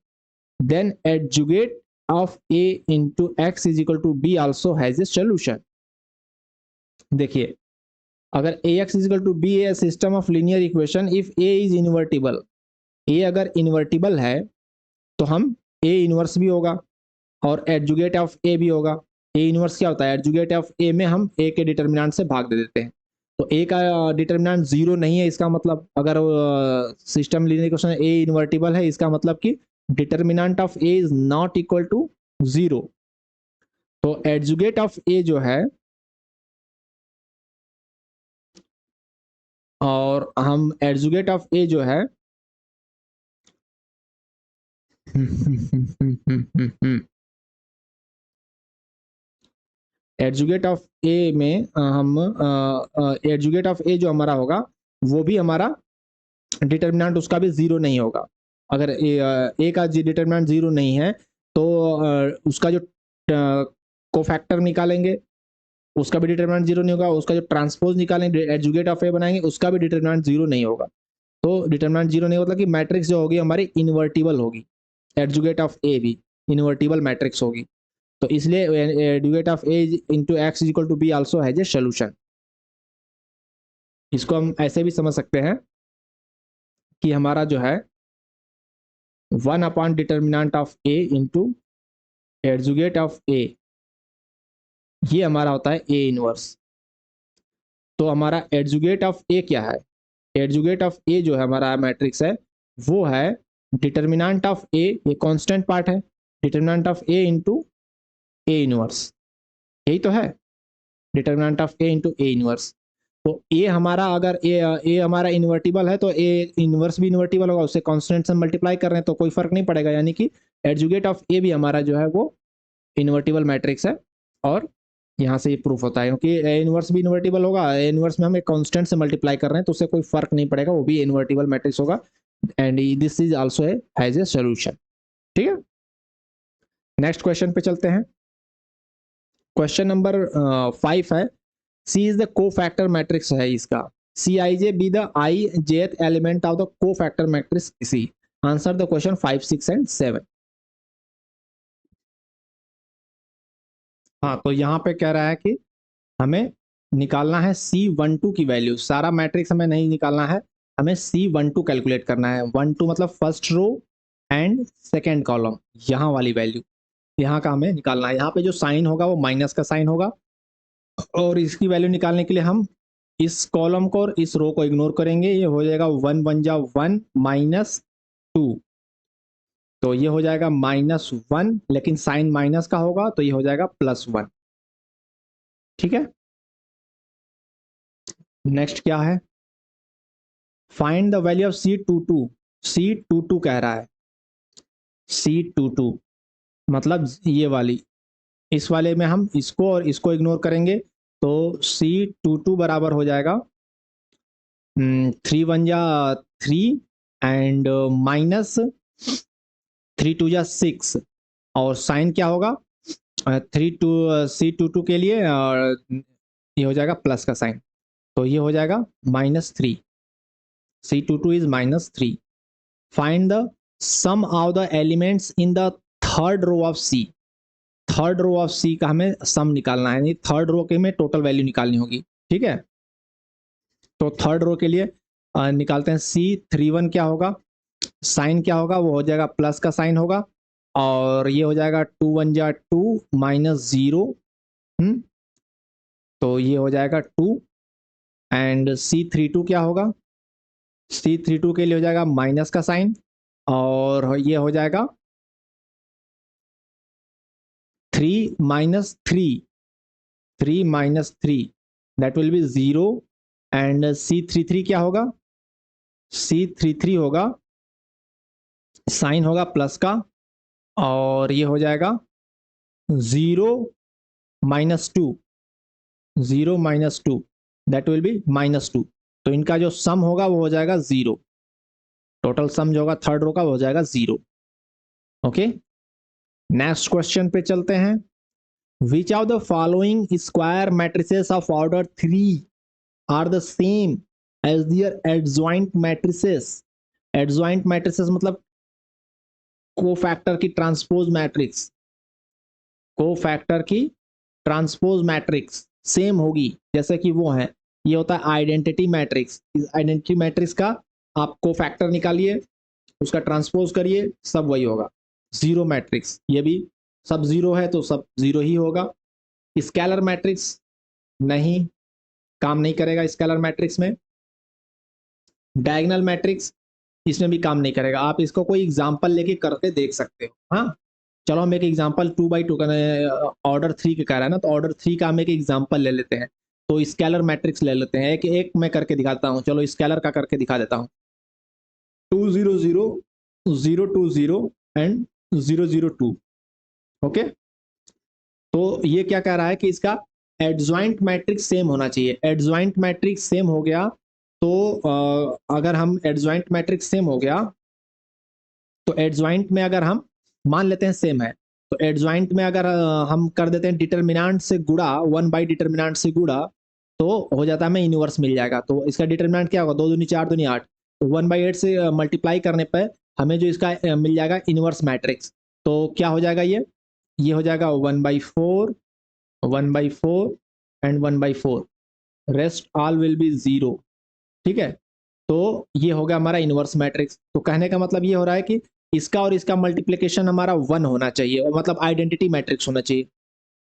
then adjugate of a into x is equal to b also has a solution। देखिए, अगर ax is equal to b a system of linear equation if a is invertible, a अगर invertible है तो हम a inverse भी होगा और adjugate of a भी होगा। a इनवर्स क्या होता है, एडजुगेट ऑफ a में हम a के डिटर्मिनेंट से भाग दे देते हैं, तो a का डिटर्मिनेंट जीरो नहीं है, इसका मतलब अगर system linear equation a invertible है, इसका मतलब कि determinant of a is not equal to zero. तो एडजुगेट ऑफ a जो है, और हम एडजुगेट ऑफ a जो है एडजुगेट ऑफ ए में हम एडजुगेट ऑफ ए जो हमारा होगा वो भी हमारा डिटर्मिनेंट उसका भी जीरो नहीं होगा। अगर ए का डिटर्मिनेंट जीरो नहीं है तो उसका जो कोफैक्टर निकालेंगे उसका भी डिटर्मिनेंट जीरो नहीं होगा, उसका जो ट्रांसपोज निकालेंगे एडजुगेट ऑफ ए बनाएंगे उसका भी डिटर्मिनेंट जीरो नहीं होगा। तो डिटर्मिनेंट जीरो नहीं होता कि मैट्रिक्स जो होगी हमारी इन्वर्टिबल होगी, एडजुगेट ऑफ ए भी इन्वर्टिबल मैट्रिक्स होगी, तो इसलिए adjugate of A into X equal to B also has a solution. इसको हम ऐसे भी समझ सकते हैं कि हमारा जो है 1 upon determinant of A into adjugate of A, ये हमारा होता है ए इनवर्स। तो हमारा एडजुगेट ऑफ ए क्या है, एडजुगेट ऑफ ए जो है हमारा मैट्रिक्स है वो है डिटर्मिनेंट ऑफ ए, ये कांस्टेंट पार्ट है, determinant of A into A inverse, यही तो है determinant of A into A inverse. तो ए हमारा अगर ए हमारा इन्वर्टिबल है तो ए इनवर्स भी इन्वर्टिबल होगा, उससे कांस्टेंट से मल्टीप्लाई कर रहे हैं तो कोई फर्क नहीं पड़ेगा, यानी कि एडजुगेट ऑफ ए भी हमारा जो है वो इन्वर्टिबल मैट्रिक्स है। और यहाँ से ये प्रूफ होता है क्योंकि ए इनवर्स भी इन्वर्टिबल होगा, ए इनवर्स में हम एक कांस्टेंट से मल्टीप्लाई कर रहे हैं तो उससे कोई फर्क नहीं पड़ेगा, वो भी इन्वर्टिबल मैट्रिक्स होगा and this is also has A solution. ठीक है, नेक्स्ट क्वेश्चन पे चलते हैं। क्वेश्चन नंबर 5 है, C is the cofactor matrix है इसका, C I J be the I jth element of the cofactor matrix C. Answer the question 5, 6 and 7। हाँ, तो यहाँ पे कह रहा है कि हमें निकालना है C12 की वैल्यू, सारा मैट्रिक्स हमें नहीं निकालना है, हमें C12 कैलकुलेट करना है। 12 मतलब first row and second column, यहाँ वाली वैल्यू यहाँ का हमें निकालना है। यहाँ पे जो साइन होगा वो माइनस का साइन होगा, और इसकी वैल्यू निकालने के लिए हम इस कॉलम को और इस रो को इग्नोर करेंगे, ये हो जाएगा 1 1 जा 1 -2, तो ये हो जाएगा -1, लेकिन साइन माइनस का होगा तो ये हो जाएगा +1। ठीक है, नेक्स्ट क्या है, find the value of C22। C22 कह रहा है, C22 मतलब ये वाली, इस वाले में हम इसको और इसको इग्नोर करेंगे, तो C22 बराबर हो जाएगा 3 1 जा 3 एंड माइनस 3 2 जा 6, और साइन क्या होगा, C22 के लिए ये हो जाएगा प्लस का साइन, तो ये हो जाएगा -3, C22 is -3। Find the sum of the elements in the third row of C। Third row of C का हमें सम निकालना है, यानी थर्ड रो के में टोटल वैल्यू निकालनी होगी। ठीक है, तो थर्ड रो के लिए निकालते हैं, C31 क्या होगा, साइन क्या होगा, वो हो जाएगा प्लस का साइन होगा, और ये हो जाएगा 2 1 जा 2 -0, तो ये हो जाएगा 2, एंड C32 क्या होगा, C32 के लिए हो जाएगा माइनस का साइन, और ये हो जाएगा 3 - 3 that will B 0, and C33 क्या होगा, C33 होगा, साइन होगा प्लस का, और ये हो जाएगा 0 - 2, 0 - 2 दैट विल बी -2, तो इनका जो सम होगा वो हो जाएगा 0, टोटल सम जो होगा थर्ड रो का वो हो जाएगा 0। ओके, नेक्स्ट क्वेश्चन पे चलते हैं, which of the following square matrices of order 3 are the same as their adjoint matrices. Adjoint matrices मतलब कोफैक्टर की ट्रांसपोज मैट्रिक्स, कोफैक्टर की ट्रांसपोज मैट्रिक्स सेम होगी जैसे कि वो है, ये होता है आइडेंटिटी मैट्रिक्स। इस आइडेंटिटी मैट्रिक्स का आप कोफैक्टर निकालिए, उसका ट्रांसपोज करिए, सब वही होगा। जीरो मैट्रिक्स, ये भी सब जीरो है तो सब जीरो ही होगा। स्केलर मैट्रिक्स नहीं, काम नहीं करेगा स्केलर मैट्रिक्स में। डायगोनल मैट्रिक्स इसमें भी काम नहीं करेगा। आप इसको कोई एग्जांपल लेके करके देख सकते हो। हाँ, चलो हम एक एग्जांपल 2 by 2 का ऑर्डर 3 का कह रहा है ना, तो ऑर्डर 3 का हम एक एग्जांपल ले लेते हैं। तो स्केलर मैट्रिक्स ले लेते हैं, एक एक मैं करके दिखाता हूँ। चलो स्केलर का करके दिखा देता हूँ। 2 0 0 0 2 0 एंड 0 0 2। ओके, तो ये क्या कह रहा है कि इसका एडजॉइंट मैट्रिक्स सेम होना चाहिए। एडजॉइंट मैट्रिक्स सेम हो गया तो अगर हम एडजॉइंट मैट्रिक्स सेम हो गया तो एडजॉइंट में अगर हम मान लेते हैं सेम है, तो एडजॉइंट में अगर हम कर देते हैं डिटर्मिनेंट से गुड़ा, 1 बाई डिटर्मिनेंट से गुड़ा, तो हो जाता है हमें इनवर्स मिल जाएगा। तो इसका डिटर्मिनेंट क्या होगा, 2 दूनी 4 दूनी 8, तो 1/8 से मल्टीप्लाई करने पर हमें जो इसका मिल जाएगा इनवर्स मैट्रिक्स। तो क्या हो जाएगा, ये हो जाएगा 1/4 1/4 and 1/4, rest all will be 0। ठीक है, तो ये हो गया हमारा इनवर्स मैट्रिक्स। तो कहने का मतलब ये हो रहा है कि इसका और इसका मल्टीप्लिकेशन हमारा 1 होना चाहिए, मतलब आइडेंटिटी मैट्रिक्स होना चाहिए।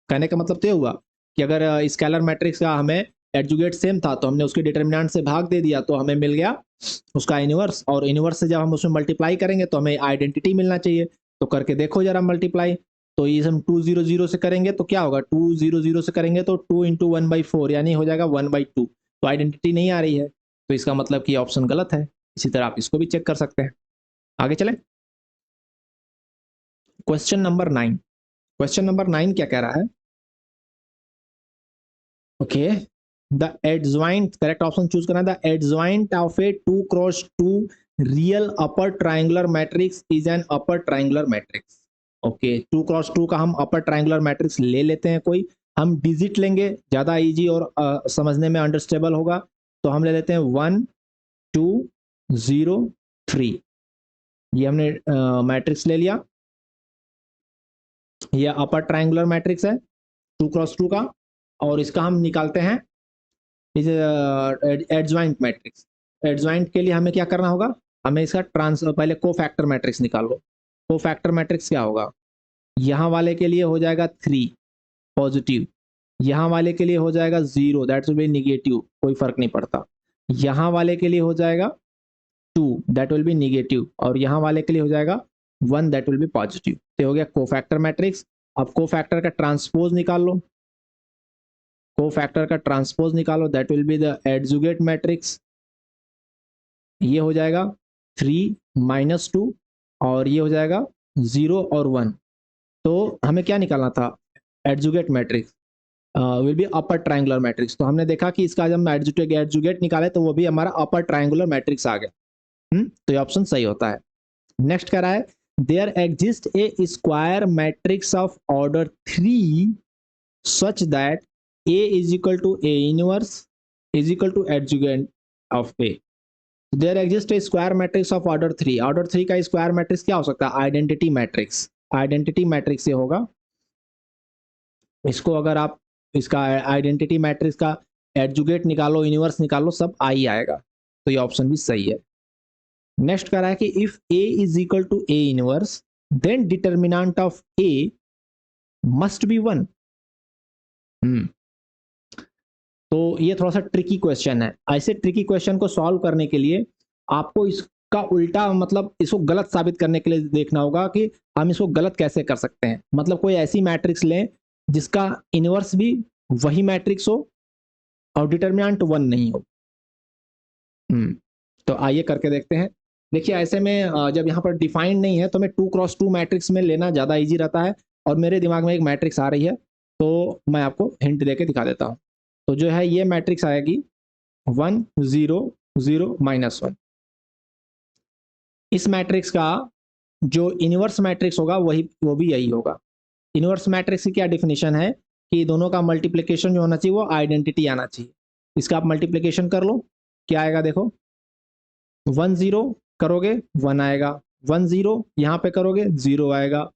कहने का मतलब तो ये हुआ कि अगर स्केलर मैट्रिक्स का हमें एडजुगेट सेम था तो हमने उसके डिटर्मिनेंट से भाग दे दिया तो हमें मिल गया उसका इनवर्स, और इनवर्स से जब हम उसमें मल्टीप्लाई करेंगे तो हमें आइडेंटिटी मिलना चाहिए। तो करके देखो जरा मल्टीप्लाई, तो ये हम 2 0 0 से करेंगे तो क्या होगा, 2 0 0 से करेंगे तो 2 × 1/4 यानी हो जाएगा 1/2। तो आइडेंटिटी नहीं आ रही है, तो इसका मतलब कि ऑप्शन गलत है। इसी तरह आप इसको भी चेक कर सकते हैं। आगे चलें, क्वेश्चन नंबर 9। क्वेश्चन नंबर 9 क्या कह रहा है, okay, the adjoint, correct option choose करना है, the adjoint of A 2 × 2 real upper triangular matrix is an upper triangular matrix. Okay, 2 × 2 का हम अपर ट्राइंगुलर मैट्रिक्स ले लेते हैं। कोई हम डिजिट लेंगे, ज्यादा इजी और समझने में अंडरस्टेबल होगा। तो हम ले लेते हैं 1 2 0 3, ये हमने मैट्रिक्स ले लिया। ये अपर ट्राइंगुलर मैट्रिक्स है 2 × 2 का, और इसका हम निकालते हैं इस एडजॉइंट मैट्रिक्स। एडजॉइंट के लिए हमें क्या करना होगा, हमें इसका पहले कोफैक्टर मैट्रिक्स निकालो। कोफैक्टर मैट्रिक्स क्या होगा, यहाँ वाले के लिए हो जाएगा 3 पॉजिटिव, यहाँ वाले के लिए हो जाएगा 0 दैट विल बी निगेटिव, कोई फर्क नहीं पड़ता। यहाँ वाले के लिए हो जाएगा 2 दैट विल बी निगेटिव, और यहाँ वाले के लिए हो जाएगा 1 दैट विल बी पॉजिटिव। तो हो गया कोफैक्टर मैट्रिक्स। अब कोफैक्टर का ट्रांसपोज निकाल लो। कोफैक्टर का ट्रांसपोज निकालो, that will be the adjugate matrix. ये हो जाएगा 3 -2 और ये हो जाएगा 0 और 1। तो हमें क्या निकालना था? Adjugate matrix will be upper triangular matrix. तो हमने देखा कि इसका जब हम एडजुगेट निकाले तो वो भी हमारा अपर ट्रायंगुलर मैट्रिक्स आ गया। तो ये ऑप्शन सही होता है। नेक्स्ट कह रहा है there exist a square matrix of order 3 such that A is equal to A inverse is equal to adjugate of A. There exist a square matrix of order 3। Order 3 का square matrix क्या हो सकता है? Identity matrix. Identity matrix ये होगा। इसको अगर आप इसका आइडेंटिटी मैट्रिक्स का एडजुगेट निकालो, इनवर्स निकालो, सब आ ही आएगा। तो ये ऑप्शन भी सही है। नेक्स्ट कह रहा है कि if A is equal to A inverse then determinant of A must be 1। तो ये थोड़ा सा ट्रिकी क्वेश्चन है। ऐसे ट्रिकी क्वेश्चन को सॉल्व करने के लिए आपको इसका उल्टा, मतलब इसको गलत साबित करने के लिए देखना होगा कि हम इसको गलत कैसे कर सकते हैं। मतलब कोई ऐसी मैट्रिक्स लें जिसका इनवर्स भी वही मैट्रिक्स हो और डिटर्मिनेंट 1 नहीं हो। तो आइए करके देखते हैं। देखिए ऐसे में जब यहाँ पर डिफाइंड नहीं है तो मैं 2x2 मैट्रिक्स में लेना ज़्यादा इजी रहता है। और मेरे दिमाग में एक मैट्रिक्स आ रही है तो मैं आपको हिंट देके दिखा देता हूँ। तो जो है ये मैट्रिक्स आएगी 1 0 0 -1। इस मैट्रिक्स का जो इनवर्स मैट्रिक्स होगा वो भी यही होगा। इनवर्स मैट्रिक्स की क्या डिफिनेशन है कि दोनों का मल्टीप्लिकेशन जो होना चाहिए वो आइडेंटिटी आना चाहिए। इसका आप मल्टीप्लिकेशन कर लो, क्या आएगा देखो। 1 0 करोगे 1 आएगा, 1 0 यहाँ पे करोगे 0 आएगा,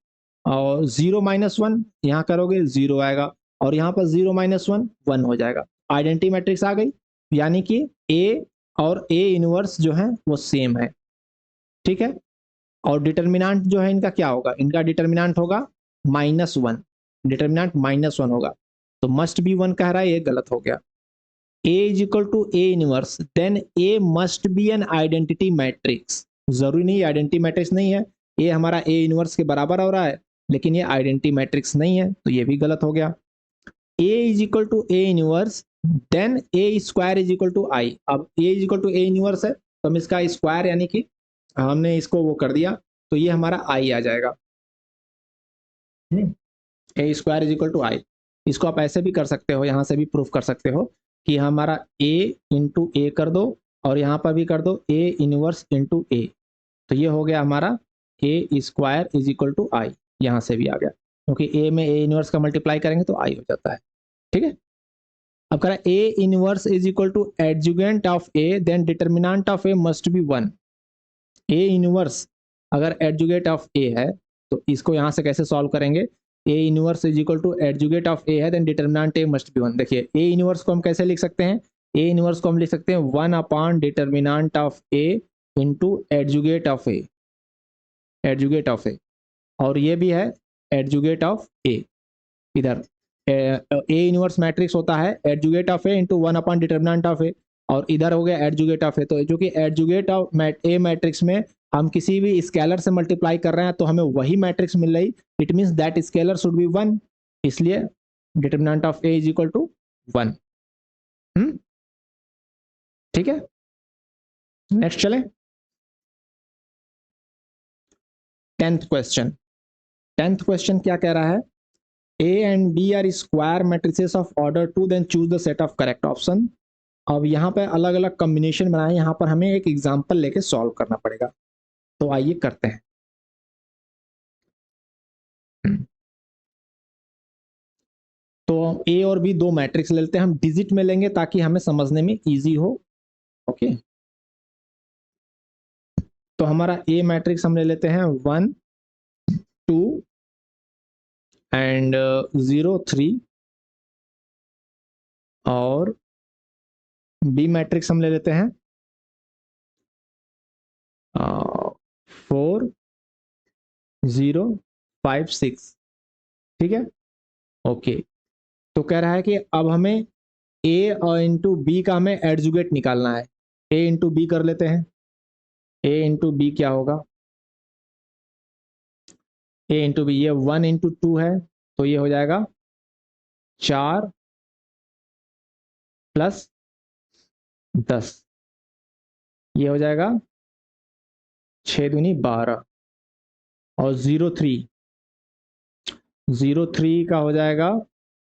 और 0 -1 यहाँ करोगे 0 आएगा, और यहाँ पर 0 -1 1 हो जाएगा। आइडेंटिटी मैट्रिक्स आ गई, यानी कि ए और ए इनवर्स जो है वो सेम है। ठीक है। और डिटर्मिनेंट जो है इनका क्या होगा? इनका डिटर्मिनेंट होगा -1। डिटर्मिनेंट -1 होगा। तो मस्ट बी 1 कह रहा है, ये गलत हो गया। A is equal to A inverse then A must be an identity matrix. जरूरी नहीं आइडेंटिटी मैट्रिक्स नहीं है, ए हमारा ए इनवर्स के बराबर हो रहा है लेकिन ये आइडेंटिटी मैट्रिक्स नहीं है, तो ये भी गलत हो गया। A is equal to A inverse then A square is equal to I. अब A is equal to A inverse है तो हम इसका स्क्वायर यानी कि हमने इसको वो कर दिया तो ये हमारा आई आ जाएगा। ए स्क्वायर इज इक्वल टू आई। इसको आप ऐसे भी कर सकते हो, यहाँ से भी प्रूफ कर सकते हो कि हमारा a इंटू ए कर दो और यहाँ पर भी कर दो a इनवर्स इंटू ए। तो ये हो गया हमारा a square is equal to I. यहाँ से भी आ गया क्योंकि a में a इनवर्स का मल्टीप्लाई करेंगे तो i हो जाता है। ठीक है। अब कह रहा है a inverse is equal to adjugate of a then determinant of a must be 1। a inverse अगर एडजुगेट ऑफ a है तो इसको यहाँ से कैसे सॉल्व करेंगे? A inverse is equal to adjugate of A है then determinant A must be 1। देखिए ए इनवर्स को हम कैसे लिख सकते हैं? ए इनवर्स को हम लिख सकते हैं 1 upon determinant of A into adjugate of A. Adjugate of A, और ये भी है एडजुगेट ऑफ ए। इधर ए इनवर्स मैट्रिक्स होता है adjugate of A into 1 upon determinant of A, और इधर हो गया एडजुगेट ऑफ ए। तो जो कि एडजुगेट ऑफ ए मैट्रिक्स में हम किसी भी स्केलर से मल्टीप्लाई कर रहे हैं तो हमें वही मैट्रिक्स मिल रही, it means that scalar should be 1, इसलिए determinant of A is equal to 1। ठीक है। नेक्स्ट चलें। 10th question. 10th क्वेश्चन क्या कह रहा है? A and B are square matrices of order 2 then choose the set of correct option। अब यहाँ पे अलग अलग कॉम्बिनेशन बनाए, यहाँ पर हमें एक एग्जांपल लेके सॉल्व करना पड़ेगा। तो आइए करते हैं। तो A और B दो मैट्रिक्स ले लेते हैं, हम डिजिट में लेंगे ताकि हमें समझने में इजी हो। ओके। तो हमारा A मैट्रिक्स हम ले लेते हैं 1 2 एंड 0 3, और B मैट्रिक्स हम ले लेते हैं 4 0 5 6। ठीक है। ओके। तो कह रहा है कि अब हमें ए और इंटू बी का हमें एडजुगेट निकालना है। ए इंटू बी कर लेते हैं। ए इंटू बी क्या होगा? ए इंटू बी, ये 1 इंटू 2 है तो ये हो जाएगा 4 प्लस 10, ये हो जाएगा 6 दूनी 12 और 03 का हो जाएगा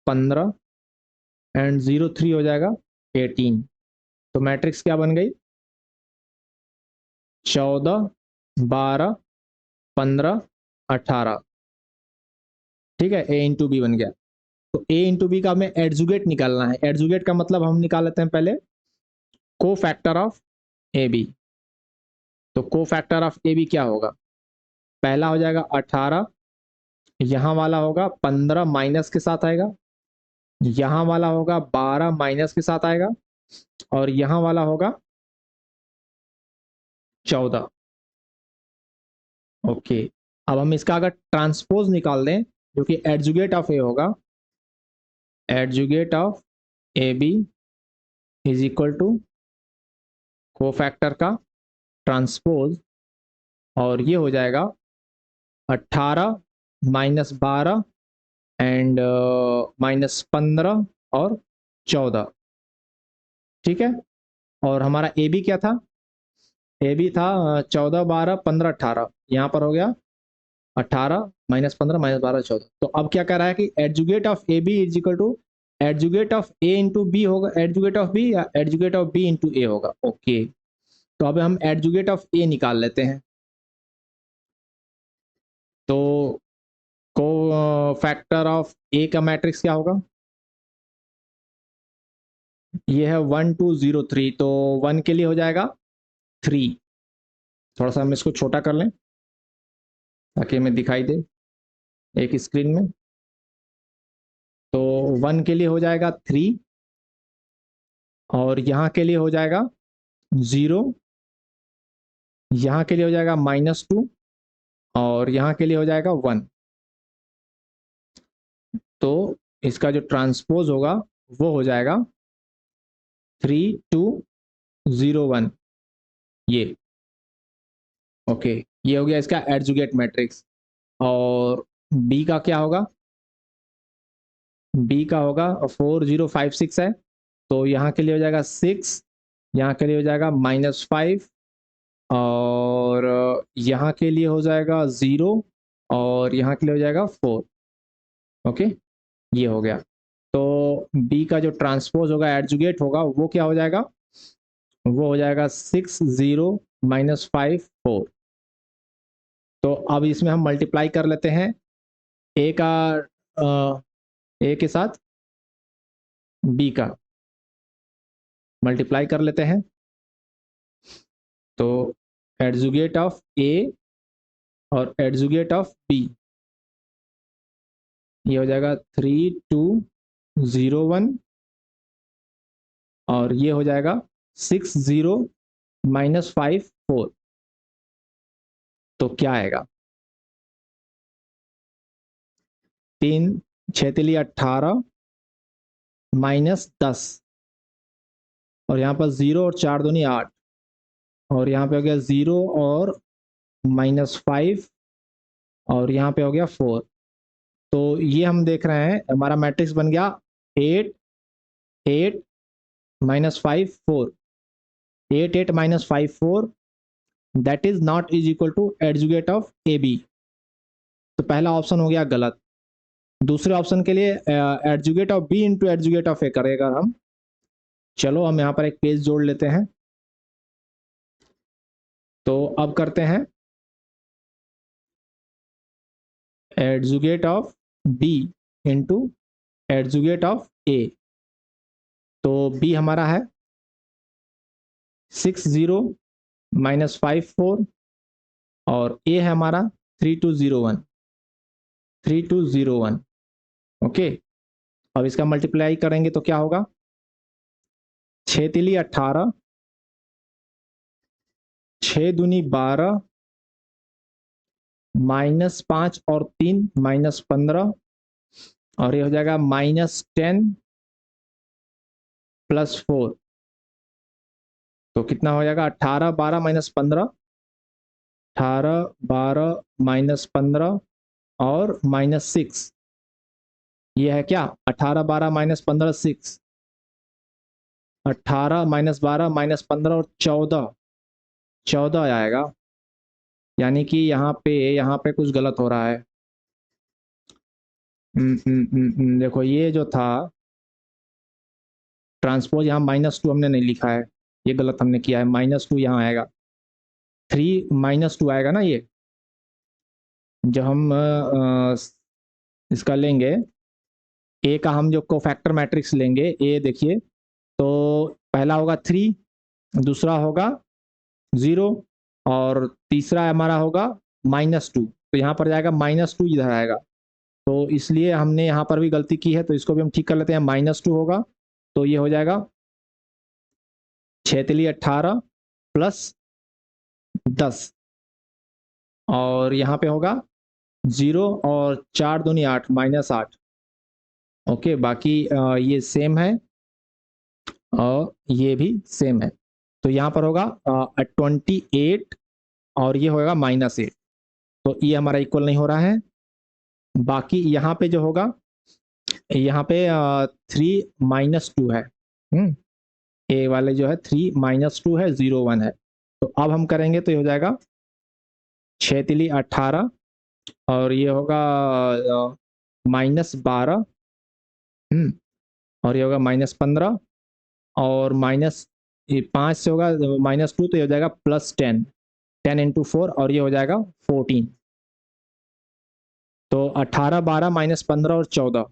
15 एंड 03 हो जाएगा 18। तो मैट्रिक्स क्या बन गई? 14, 12, 15, 18। ठीक है, ए इंटू बी बन गया। तो ए इंटू बी का हमें एडजुगेट निकालना है। एडजुगेट का मतलब हम निकाल लेते हैं पहले को फैक्टर ऑफ ए बी। तो को फैक्टर ऑफ ए बी क्या होगा? पहला हो जाएगा 18, यहाँ वाला होगा 15 माइनस के साथ आएगा, यहाँ वाला होगा 12 माइनस के साथ आएगा, और यहाँ वाला होगा 14। ओके, अब हम इसका अगर ट्रांसपोज निकाल दें जो कि एडजुगेट ऑफ ए होगा, adjugate of A B is equal to cofactor का ट्रांसपोज, और ये हो जाएगा 18 माइनस 12 एंड माइनस 15 और 14। ठीक है, और हमारा ए बी क्या था? ए बी था 14, 12, 15, 18। यहाँ पर हो गया 18 माइनस 15 माइनस 12, 14। तो अब क्या कह रहा है कि adjugate of A B is equal to adjugate of A into B होगा, एडजुगेट ऑफ बी या adjugate of B into A होगा। ओके, तो अब हम एडजुगेट ऑफ ए निकाल लेते हैं। तो को फैक्टर ऑफ ए का मैट्रिक्स क्या होगा? ये है 1 2 0 3। तो 1 के लिए हो जाएगा 3। थोड़ा सा हम इसको छोटा कर लें ताकि हमें दिखाई दे एक स्क्रीन में। तो 1 के लिए हो जाएगा 3, और यहाँ के लिए हो जाएगा 0, यहाँ के लिए हो जाएगा -2, और यहाँ के लिए हो जाएगा 1। तो इसका जो ट्रांसपोज होगा वो हो जाएगा 3 2 0 1, ये। ओके, ये हो गया इसका एडजुगेट मैट्रिक्स। और बी का क्या होगा? बी का होगा 4 0 5 6 है, तो यहाँ के लिए हो जाएगा 6, यहाँ के लिए हो जाएगा -5, और यहाँ के लिए हो जाएगा 0, और यहाँ के लिए हो जाएगा 4। ओके, ये हो गया। तो बी का जो ट्रांसपोज होगा, एडजुगेट होगा, वो क्या हो जाएगा? वो हो जाएगा 6 0 -5 4। तो अब इसमें हम मल्टीप्लाई कर लेते हैं ए का ए के साथ बी का मल्टीप्लाई कर लेते हैं। तो एडजुगेट ऑफ ए और एडजुगेट ऑफ बी, ये हो जाएगा 3 2 0 1, और ये हो जाएगा 6 0 -5 4। तो क्या आएगा? 3 6 तिली 18 -10, और यहाँ पर 0 और 4 दूनी 8, और यहाँ पे हो गया 0 और -5, और यहाँ पे हो गया 4। तो ये हम देख रहे हैं हमारा मैट्रिक्स बन गया 8 8 -5 4, 8 8 -5 4, that is not is equal to adjugate of A B. तो पहला ऑप्शन हो गया गलत। दूसरे ऑप्शन के लिए एडजुगेट of B into adjugate of ए करेगा हम। चलो हम यहाँ पर एक पेज जोड़ लेते हैं। तो अब करते हैं adjugate of B into adjugate of A. तो बी हमारा है 6 0 -5 4, और ए है हमारा 3 2 0 1 3 2 0 1। ओके, अब इसका मल्टीप्लाई करेंगे तो क्या होगा? 6 तिली 18, 6 दूनी 12, -5 और 3 -15, और ये हो जाएगा -10 + 4। तो कितना हो जाएगा? 18 12 -15, 18 12 -15 और -6। ये है क्या? 18 12 -15 6। 18 माइनस 12 माइनस 15 और 14, 14 आएगा। यानी कि यहाँ पे कुछ गलत हो रहा है। देखो ये जो था ट्रांसपोज, यहाँ -2 हमने नहीं लिखा है, ये गलत हमने किया है। -2 यहाँ आएगा, 3 -2 आएगा ना ये। जब हम इसका लेंगे, ए का हम जो कोफैक्टर मैट्रिक्स लेंगे, ए देखिए तो पहला होगा 3, दूसरा होगा 0 और तीसरा हमारा होगा -2। तो यहाँ पर जाएगा -2, इधर आएगा। तो इसलिए हमने यहाँ पर भी गलती की है, तो इसको भी हम ठीक कर लेते हैं। -2 होगा तो ये हो जाएगा 6 तिली 18 प्लस 10 और यहाँ पे होगा 0 और 4 दूनी 8 -8। ओके, बाकी ये सेम है और ये भी सेम है। तो यहाँ पर होगा 28 और ये होगा -8। तो ये हमारा इक्वल नहीं हो रहा है। बाकी यहाँ पे जो होगा, यहाँ पे 3 -2 है। ए वाले जो है 3 -2 है, 0 1 है। तो अब हम करेंगे तो ये हो जाएगा 6 तिली 18 और ये होगा -12, और ये होगा -15 और -5 से होगा -2, तो ये हो जाएगा +10, 10 इंटू 4 और ये हो जाएगा 14। तो 18 12 -15 और 14,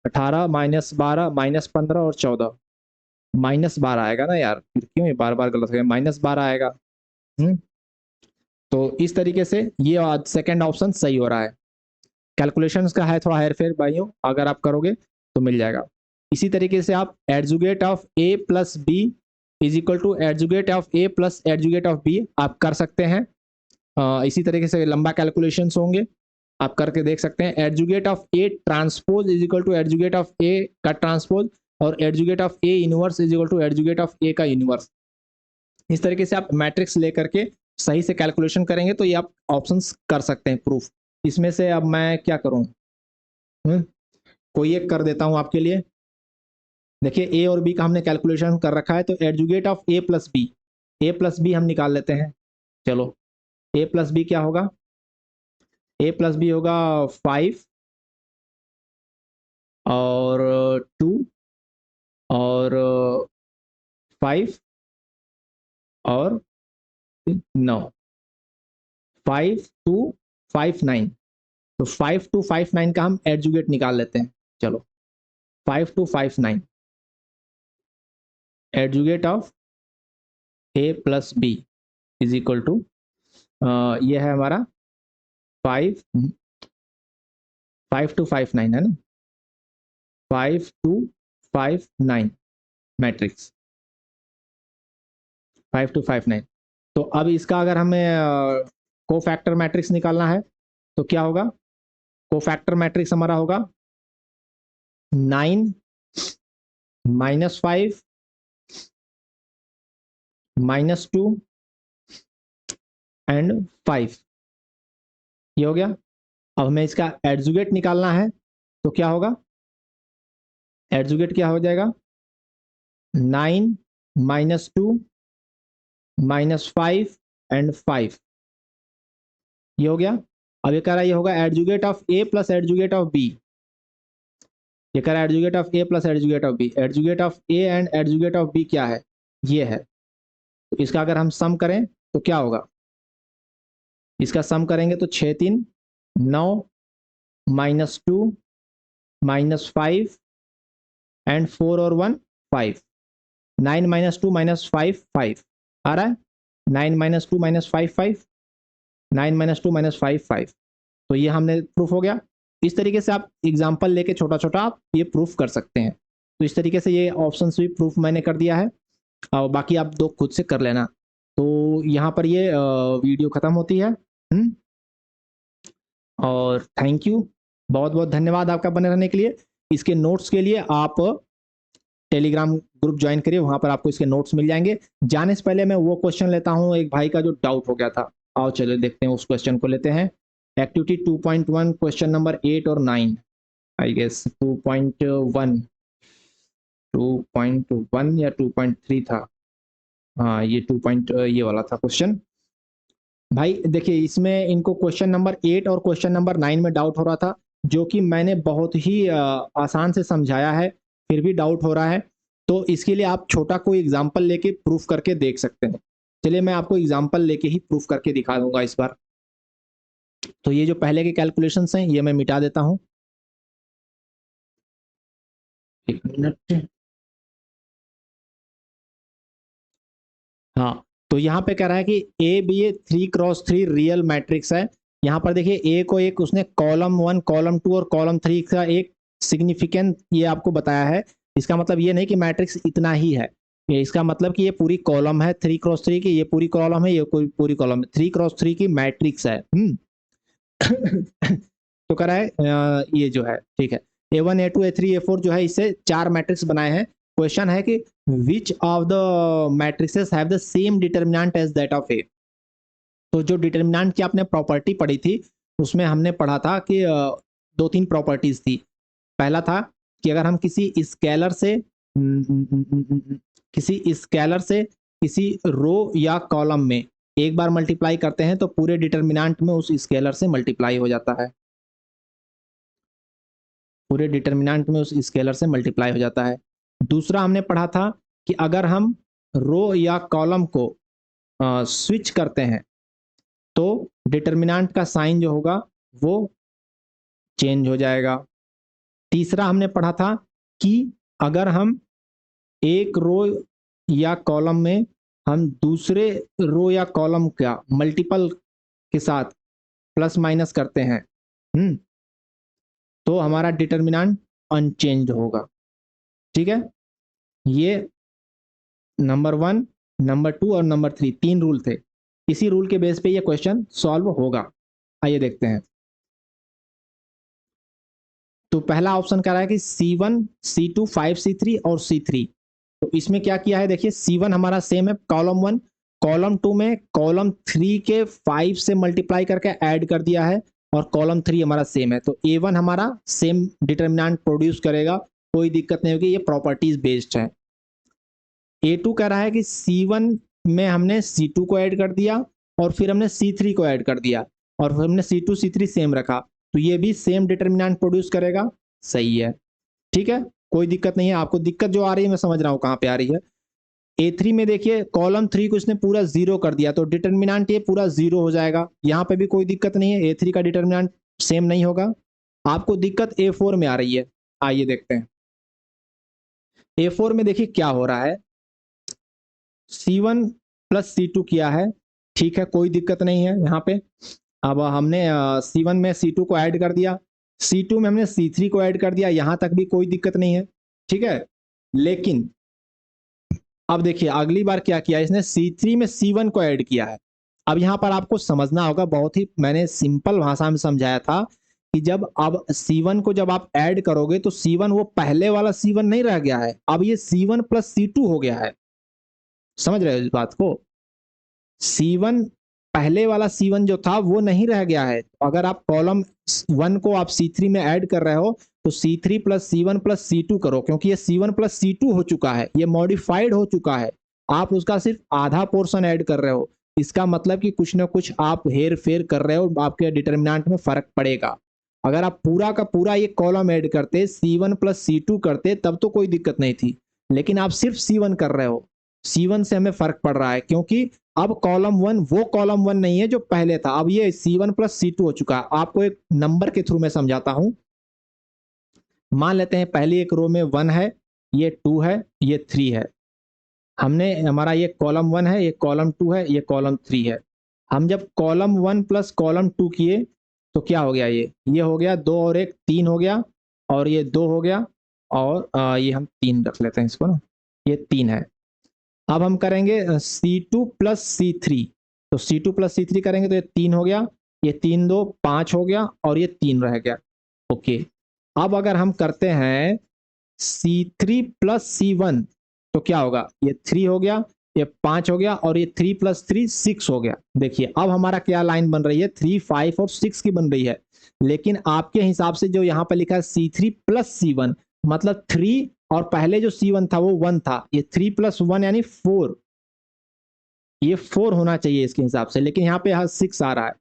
18 -12 -15 और 14, -12 आएगा ना यार, फिर क्यों ये बार बार गलत हो गया, -12 आएगा। तो इस तरीके से ये सेकंड ऑप्शन सही हो रहा है। कैलकुलेशंस का है थोड़ा हेरफेर भाइयों, अगर आप करोगे तो मिल जाएगा। इसी तरीके से आप adjugate of A plus B is equal to adjugate of A plus adjugate of B आप कर सकते हैं। इसी तरीके से लंबा कैलकुलेशंस होंगे, आप करके देख सकते हैं। Adjugate of A transpose is equal to adjugate of A का ट्रांसपोज और adjugate of A inverse is equal to adjugate of A का इनवर्स। इस तरीके से आप मैट्रिक्स लेकर के सही से कैलकुलेशन करेंगे तो ये आप ऑप्शंस कर सकते हैं प्रूफ। इसमें से अब मैं क्या करूं, कोई एक कर देता हूं आपके लिए। देखिए ए और बी का हमने कैलकुलेशन कर रखा है, तो adjugate of A plus B हम निकाल लेते हैं। चलो ए प्लस बी क्या होगा, ए प्लस बी होगा 5 और 2 और 5 और 9, 5 2 5 9। तो 5 2 5 9 का हम एडजुगेट निकाल लेते हैं। चलो 5 2 5 9 adjugate of A plus B is equal to, ये है हमारा 5 2 5 9 है ना, 5 2 5 9 मैट्रिक्स 5 2 5 9। तो अब इसका अगर हमें कोफैक्टर मैट्रिक्स निकालना है तो क्या होगा, कोफैक्टर मैट्रिक्स हमारा होगा 9 -5 -2 एंड 5। ये हो गया। अब हमें इसका एडजुगेट निकालना है तो क्या होगा, एडजुगेट क्या हो जाएगा, 9 -2 -5 एंड 5। ये हो गया। अब ये कह रहा है ये होगा adjugate of A plus adjugate of B. ये कह रहा है adjugate of A plus adjugate of B. Adjugate of A and adjugate of B क्या है, ये है। तो इसका अगर हम सम करें तो क्या होगा, इसका सम करेंगे तो 6 3 9 -2 -5 एंड 4 और 1 5। 9 -2 -5 5 आ रहा है, 9 -2 -5 5, 9 -2 -5 5। तो ये हमने प्रूफ हो गया। इस तरीके से आप एग्जाम्पल लेके छोटा छोटा आप ये प्रूफ कर सकते हैं। तो इस तरीके से ये ऑप्शन भी प्रूफ मैंने कर दिया है और बाकी आप दो खुद से कर लेना। तो यहाँ पर ये वीडियो खत्म होती है। और थैंक यू, बहुत बहुत धन्यवाद आपका बने रहने के लिए। इसके नोट्स के लिए आप टेलीग्राम ग्रुप ज्वाइन करिए, वहां पर आपको इसके नोट्स मिल जाएंगे। जाने से पहले मैं वो क्वेश्चन लेता हूं, एक भाई का जो डाउट हो गया था। आओ चलिए देखते हैं, उस क्वेश्चन को लेते हैं। एक्टिविटी 2.1 क्वेश्चन नंबर 8 और 9 आई गेस 2.1 2.1 या 2.3 था। हाँ ये 2. ये वाला था क्वेश्चन। भाई देखिए इसमें इनको क्वेश्चन नंबर 8 और क्वेश्चन नंबर 9 में डाउट हो रहा था, जो कि मैंने बहुत ही आसान से समझाया है, फिर भी डाउट हो रहा है। तो इसके लिए आप छोटा कोई एग्जाम्पल लेके प्रूफ करके देख सकते हैं। चलिए मैं आपको एग्जाम्पल लेके ही प्रूफ करके दिखा दूंगा इस बार। तो ये जो पहले के कैलकुलेशंस हैं ये मैं मिटा देता हूं। एक मिनट। हाँ तो यहाँ पे कह रहा है कि A be a 3x3 real matrix है। यहाँ पर देखिए ए को एक उसने कॉलम 1 कॉलम 2 और कॉलम 3 का एक सिग्निफिकेंट ये आपको बताया है। इसका मतलब ये नहीं कि मैट्रिक्स इतना ही है, ये इसका मतलब कि ये पूरी कॉलम है 3x3 की, ये पूरी कॉलम है, ये पूरी कॉलम है, 3x3 की मैट्रिक्स है। तो कह रहा है ये जो है ठीक है A1 A2 A3 A4 जो है इससे 4 मैट्रिक्स बनाए हैं। क्वेश्चन है कि which of the matrices have the same determinant as that of A. तो जो डिटर्मिनेंट की आपने प्रॉपर्टी पढ़ी थी उसमें हमने पढ़ा था कि 2-3 प्रॉपर्टीज थी। पहला था कि अगर हम किसी स्केलर से किसी रो या कॉलम में एक बार मल्टीप्लाई करते हैं तो पूरे डिटर्मिनेंट में उस स्केलर से मल्टीप्लाई हो जाता है, पूरे डिटर्मिनेंट में उस स्केलर से मल्टीप्लाई हो जाता है। दूसरा हमने पढ़ा था कि अगर हम रो या कॉलम को स्विच करते हैं तो डिटर्मिनेंट का साइन जो होगा वो चेंज हो जाएगा। तीसरा हमने पढ़ा था कि अगर हम एक रो या कॉलम में हम दूसरे रो या कॉलम का मल्टीपल के साथ प्लस माइनस करते हैं तो हमारा डिटर्मिनेंट अनचेंज होगा। ठीक है, ये नंबर 1 नंबर 2 और नंबर 3 तीन रूल थे। इसी रूल के बेस पे ये क्वेश्चन सॉल्व होगा। आइए देखते हैं। तो पहला ऑप्शन कह रहा है कि C1 C2 5C3 और C3। तो इसमें क्या किया है देखिए, C1 हमारा सेम है कॉलम 1, कॉलम 2 में कॉलम 3 के 5 से मल्टीप्लाई करके ऐड कर दिया है और कॉलम 3 हमारा सेम है। तो A1 हमारा सेम डिटर्मिनेंट प्रोड्यूस करेगा, कोई दिक्कत नहीं होगी, ये प्रॉपर्टीज बेस्ड है। A2 कह रहा है कि C1 में हमने C2 को ऐड कर दिया और फिर हमने C3 को ऐड कर दिया और फिर हमने C2 C3 सेम रखा, तो ये भी सेम डिटर्मिनेंट प्रोड्यूस करेगा। सही है, ठीक है, कोई दिक्कत नहीं है। आपको दिक्कत जो आ रही है मैं समझ रहा हूं कहां पे आ रही है। A3 में देखिए कॉलम 3 को इसने पूरा जीरो कर दिया तो डिटर्मिनेंट ये पूरा जीरो हो जाएगा। यहां पे भी कोई दिक्कत नहीं है, A3 का डिटर्मिनेंट सेम नहीं होगा। आपको दिक्कत A4 में आ रही है, आइए देखते हैं। A4 में देखिए क्या हो रहा है, C1 प्लस C2 किया है, ठीक है, कोई दिक्कत नहीं है यहाँ पे। अब हमने C1 में C2 को ऐड कर दिया, C2 में हमने C3 को ऐड कर दिया, यहां तक भी कोई दिक्कत नहीं है, ठीक है। लेकिन अब देखिए अगली बार क्या किया इसने, C3 में C1 को ऐड किया है। अब यहां पर आपको समझना होगा, बहुत ही मैंने सिंपल भाषा में समझाया था कि जब अब C1 को जब आप ऐड करोगे तो C1 वो पहले वाला C1 नहीं रह गया है, अब ये C1 प्लस C2 हो गया है। समझ रहे हो इस बात को, C1 पहले वाला C1 जो था वो नहीं रह गया है। अगर आप कॉलम 1 को आप C3 में ऐड कर रहे हो तो C3 plus C1 plus C2 करो, क्योंकि ये C1 प्लस C2 हो चुका है, ये मॉडिफाइड हो चुका है, आप उसका सिर्फ आधा पोर्शन ऐड कर रहे हो। इसका मतलब कि कुछ ना कुछ आप हेर फेर कर रहे हो, आपके डिटर्मिनेंट में फर्क पड़ेगा। अगर आप पूरा का पूरा ये कॉलम ऐड करते C1 प्लस C2 करते तब तो कोई दिक्कत नहीं थी, लेकिन आप सिर्फ C1 कर रहे हो, C1 से हमें फर्क पड़ रहा है, क्योंकि अब कॉलम 1 वो कॉलम 1 नहीं है जो पहले था, अब ये C1 प्लस C2 हो चुका है। आपको एक नंबर के थ्रू मैं समझाता हूं। मान लेते हैं पहली एक रो में 1 है, ये 2 है, ये 3 है। हमने हमारा ये कॉलम 1 है, ये कॉलम 2 है, ये कॉलम 3 है। हम जब कॉलम 1 प्लस कॉलम 2 किए तो क्या हो गया, ये हो गया 2 और 1 3 हो गया, और ये 2 हो गया, और ये हम 3 रख लेते हैं इसको ना, ये 3 है। अब हम करेंगे C2 प्लस C3, तो C2 प्लस C3 करेंगे तो ये 3 हो गया, ये 3 2 5 हो गया, और ये 3 रह गया। ओके, अब अगर हम करते हैं C3 प्लस C1 तो क्या होगा, ये 3 हो गया, ये 5 हो गया, और ये 3 प्लस 3 6 हो गया। देखिए अब हमारा क्या लाइन बन रही है, 3 5 और 6 की बन रही है। लेकिन आपके हिसाब से जो यहाँ पर लिखा है C3 प्लस C1 मतलब 3 और पहले जो C1 था वो 1 था, ये 3 + 1 यानी 4, ये 4 होना चाहिए इसके हिसाब से, लेकिन यहाँ पे 6 आ रहा है,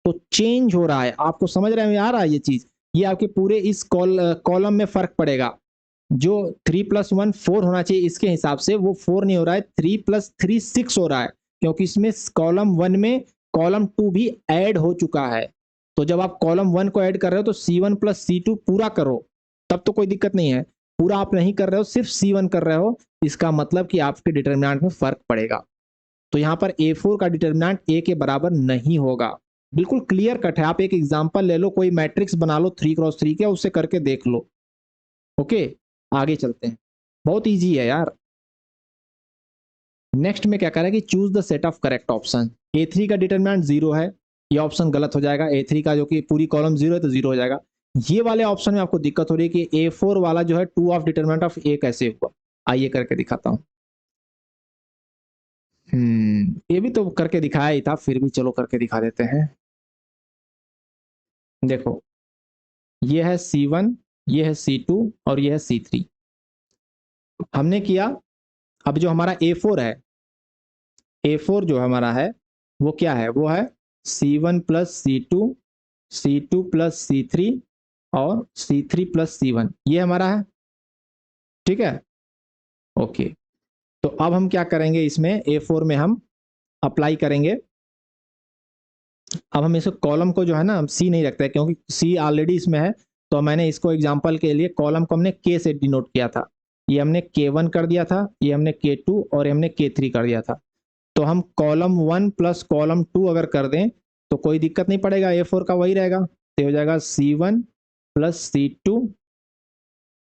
तो चेंज हो रहा है। आपको समझ रहे हैं आ रहा है ये चीज, ये आपके पूरे इस कॉलम में फर्क पड़ेगा। जो 3 + 1 4 होना चाहिए इसके हिसाब से, वो 4 नहीं हो रहा है, 3 + 3 6 हो रहा है, क्योंकि इसमें कॉलम 1 में कॉलम 2 भी ऐड हो चुका है। तो जब आप कॉलम 1 को ऐड कर रहे हो तो C1 + C2 पूरा करो, तब तो कोई दिक्कत नहीं है। पूरा आप नहीं कर रहे हो, सिर्फ C1 कर रहे हो, इसका मतलब कि आपके डिटर्मिनेंट में फर्क पड़ेगा। तो यहाँ पर A4 का डिटर्मिनेंट A के बराबर नहीं होगा। बिल्कुल क्लियर कट है। आप एक एग्जांपल ले लो, कोई मैट्रिक्स बना लो 3x3 के, उससे करके देख लो। ओके, आगे चलते हैं, बहुत इजी है यार। नेक्स्ट में क्या करें कि choose the set of correct option. A3 का डिटर्मिनेंट 0 है, ये ऑप्शन गलत हो जाएगा। A3 का जो कि पूरी कॉलम 0 है तो 0 हो जाएगा। ये वाले ऑप्शन में आपको दिक्कत हो रही है कि A4 वाला जो है 2 ऑफ डिटर्मिनेंट ऑफ A कैसे हुआ। आइए करके दिखाता हूं। ये भी तो करके दिखाया ही था, फिर भी चलो करके दिखा देते हैं। देखो, ये है C1, ये है C2 और ये है C3। हमने किया, अब जो हमारा A4 है, A4 जो हमारा है वो क्या है, वो है C1 + C2, C2 + C3 और C3 + C1, ये हमारा है। ठीक है, ओके। तो अब हम क्या करेंगे, इसमें A4 में हम अप्लाई करेंगे। अब हम इस कॉलम को जो है ना, हम C नहीं रखते क्योंकि C ऑलरेडी इसमें है, तो मैंने इसको एग्जांपल के लिए कॉलम को हमने K से डिनोट किया था। ये हमने K1 कर दिया था, ये हमने K2 और ये हमने K3 कर दिया था। तो हम कॉलम 1 + कॉलम 2 अगर कर दें तो कोई दिक्कत नहीं पड़ेगा, A4 का वही रहेगा। तो हो जाएगा C1 + C2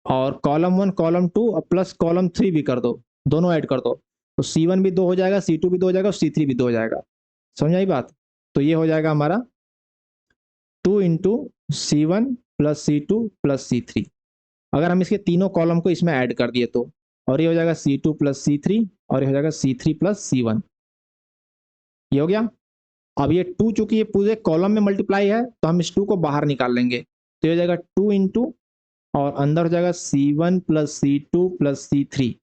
और कॉलम 1 कॉलम 2 और प्लस कॉलम 3 भी कर दो, दोनों ऐड कर दो, तो C1 भी 2 हो जाएगा, C2 भी 2 हो जाएगा और C3 भी 2 हो जाएगा। समझ आई बात? तो ये हो जाएगा हमारा 2 × C1 + C2 + C3। अगर हम इसके तीनों कॉलम को इसमें ऐड कर दिए तो, और ये हो जाएगा C2 + C3 और ये हो जाएगा C3 + C1। ये हो गया। अब ये 2 चूंकि ये पूरे कॉलम में मल्टीप्लाई है तो हम इस 2 को बाहर निकाल लेंगे, तो ये हो जाएगा 2 × और अंदर हो जाएगा C1 + C2 + C3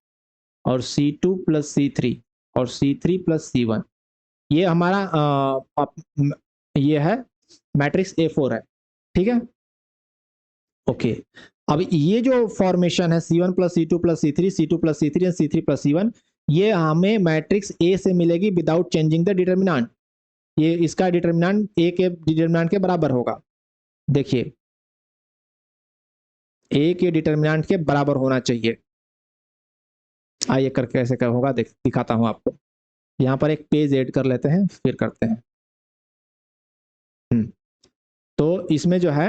और C2 + C3 और C3 + C1। ये हमारा ये है मैट्रिक्स A4 है। ठीक है, ओके। अब ये जो फॉर्मेशन है C1 + C2 + C3, C2 + C3 और C3 + C1, ये हमें मैट्रिक्स A से मिलेगी विदाउट चेंजिंग द डिटर्मिनेंट। ये इसका डिटर्मिनेंट A के डिटर्मिनेंट के बराबर होगा। देखिए, A के डिटर्मिनेंट के बराबर होना चाहिए। आइए करके कैसे कर होगा दिखाता हूं आपको। यहाँ पर एक पेज ऐड कर लेते हैं, फिर करते हैं। तो इसमें जो है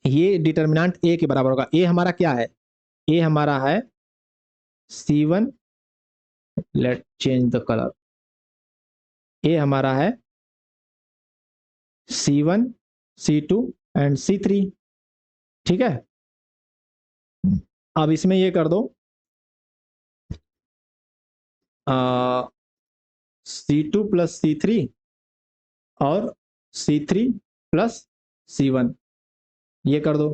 ये डिटर्मिनेंट A के बराबर होगा। A हमारा क्या है, A हमारा है C1, let change the colour. A हमारा है C1, C2 एंड C3। ठीक है, अब इसमें ये कर दो C2 + C3 और C3 + C1, ये कर दो,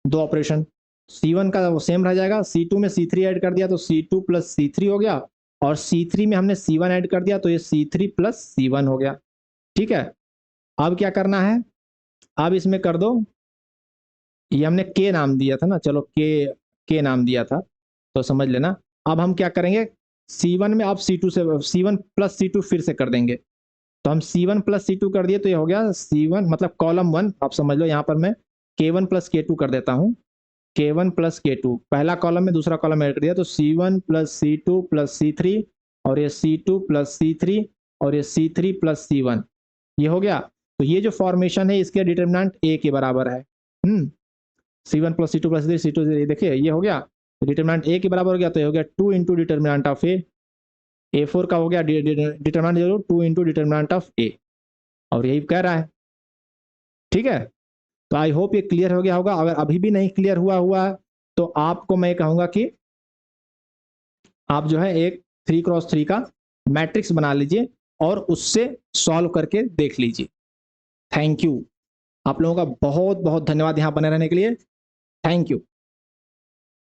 दो ऑपरेशन। C1 का वो सेम रह जाएगा, C2 में C3 ऐड कर दिया तो C2 + C3 हो गया, और C3 में हमने C1 ऐड कर दिया तो ये C3 + C1 हो गया। ठीक है, अब क्या करना है, अब इसमें कर दो, ये हमने K नाम दिया था ना, चलो K नाम दिया था तो समझ लेना। अब हम क्या करेंगे, C1 में अब C2 से C1 + C2 फिर से कर देंगे, तो हम C1 + C2 कर दिए तो ये हो गया C1 मतलब कॉलम 1, आप समझ लो। यहाँ पर मैं K1 + K2 कर देता हूँ, K1 + K2 पहला कॉलम में दूसरा कॉलम ऐड कर दिया तो C1 + C2 + C3 और ये C2 + C3 और ये C3 + C1, ये हो गया। तो ये जो फॉर्मेशन है इसके डिटर्मिनेंट A के बराबर है। C1 + C2 + C3 C2, देखिए ये हो गया, डिटर्मिनेंट A के बराबर हो गया, तो ये हो गया 2 × डिटर्मिनेंट ऑफ A। A4 का हो गया डिटर्मिनेंट 2 × डिटर्मिनेंट ऑफ A, और यही कह रहा है। ठीक है, तो आई होप ये क्लियर हो गया होगा। अगर अभी भी नहीं क्लियर हुआ तो आपको मैं कहूंगा कि आप जो है एक 3x3 का मैट्रिक्स बना लीजिए और उससे सॉल्व करके देख लीजिए। थैंक यू, आप लोगों का बहुत बहुत धन्यवाद यहाँ बने रहने के लिए। Thank you.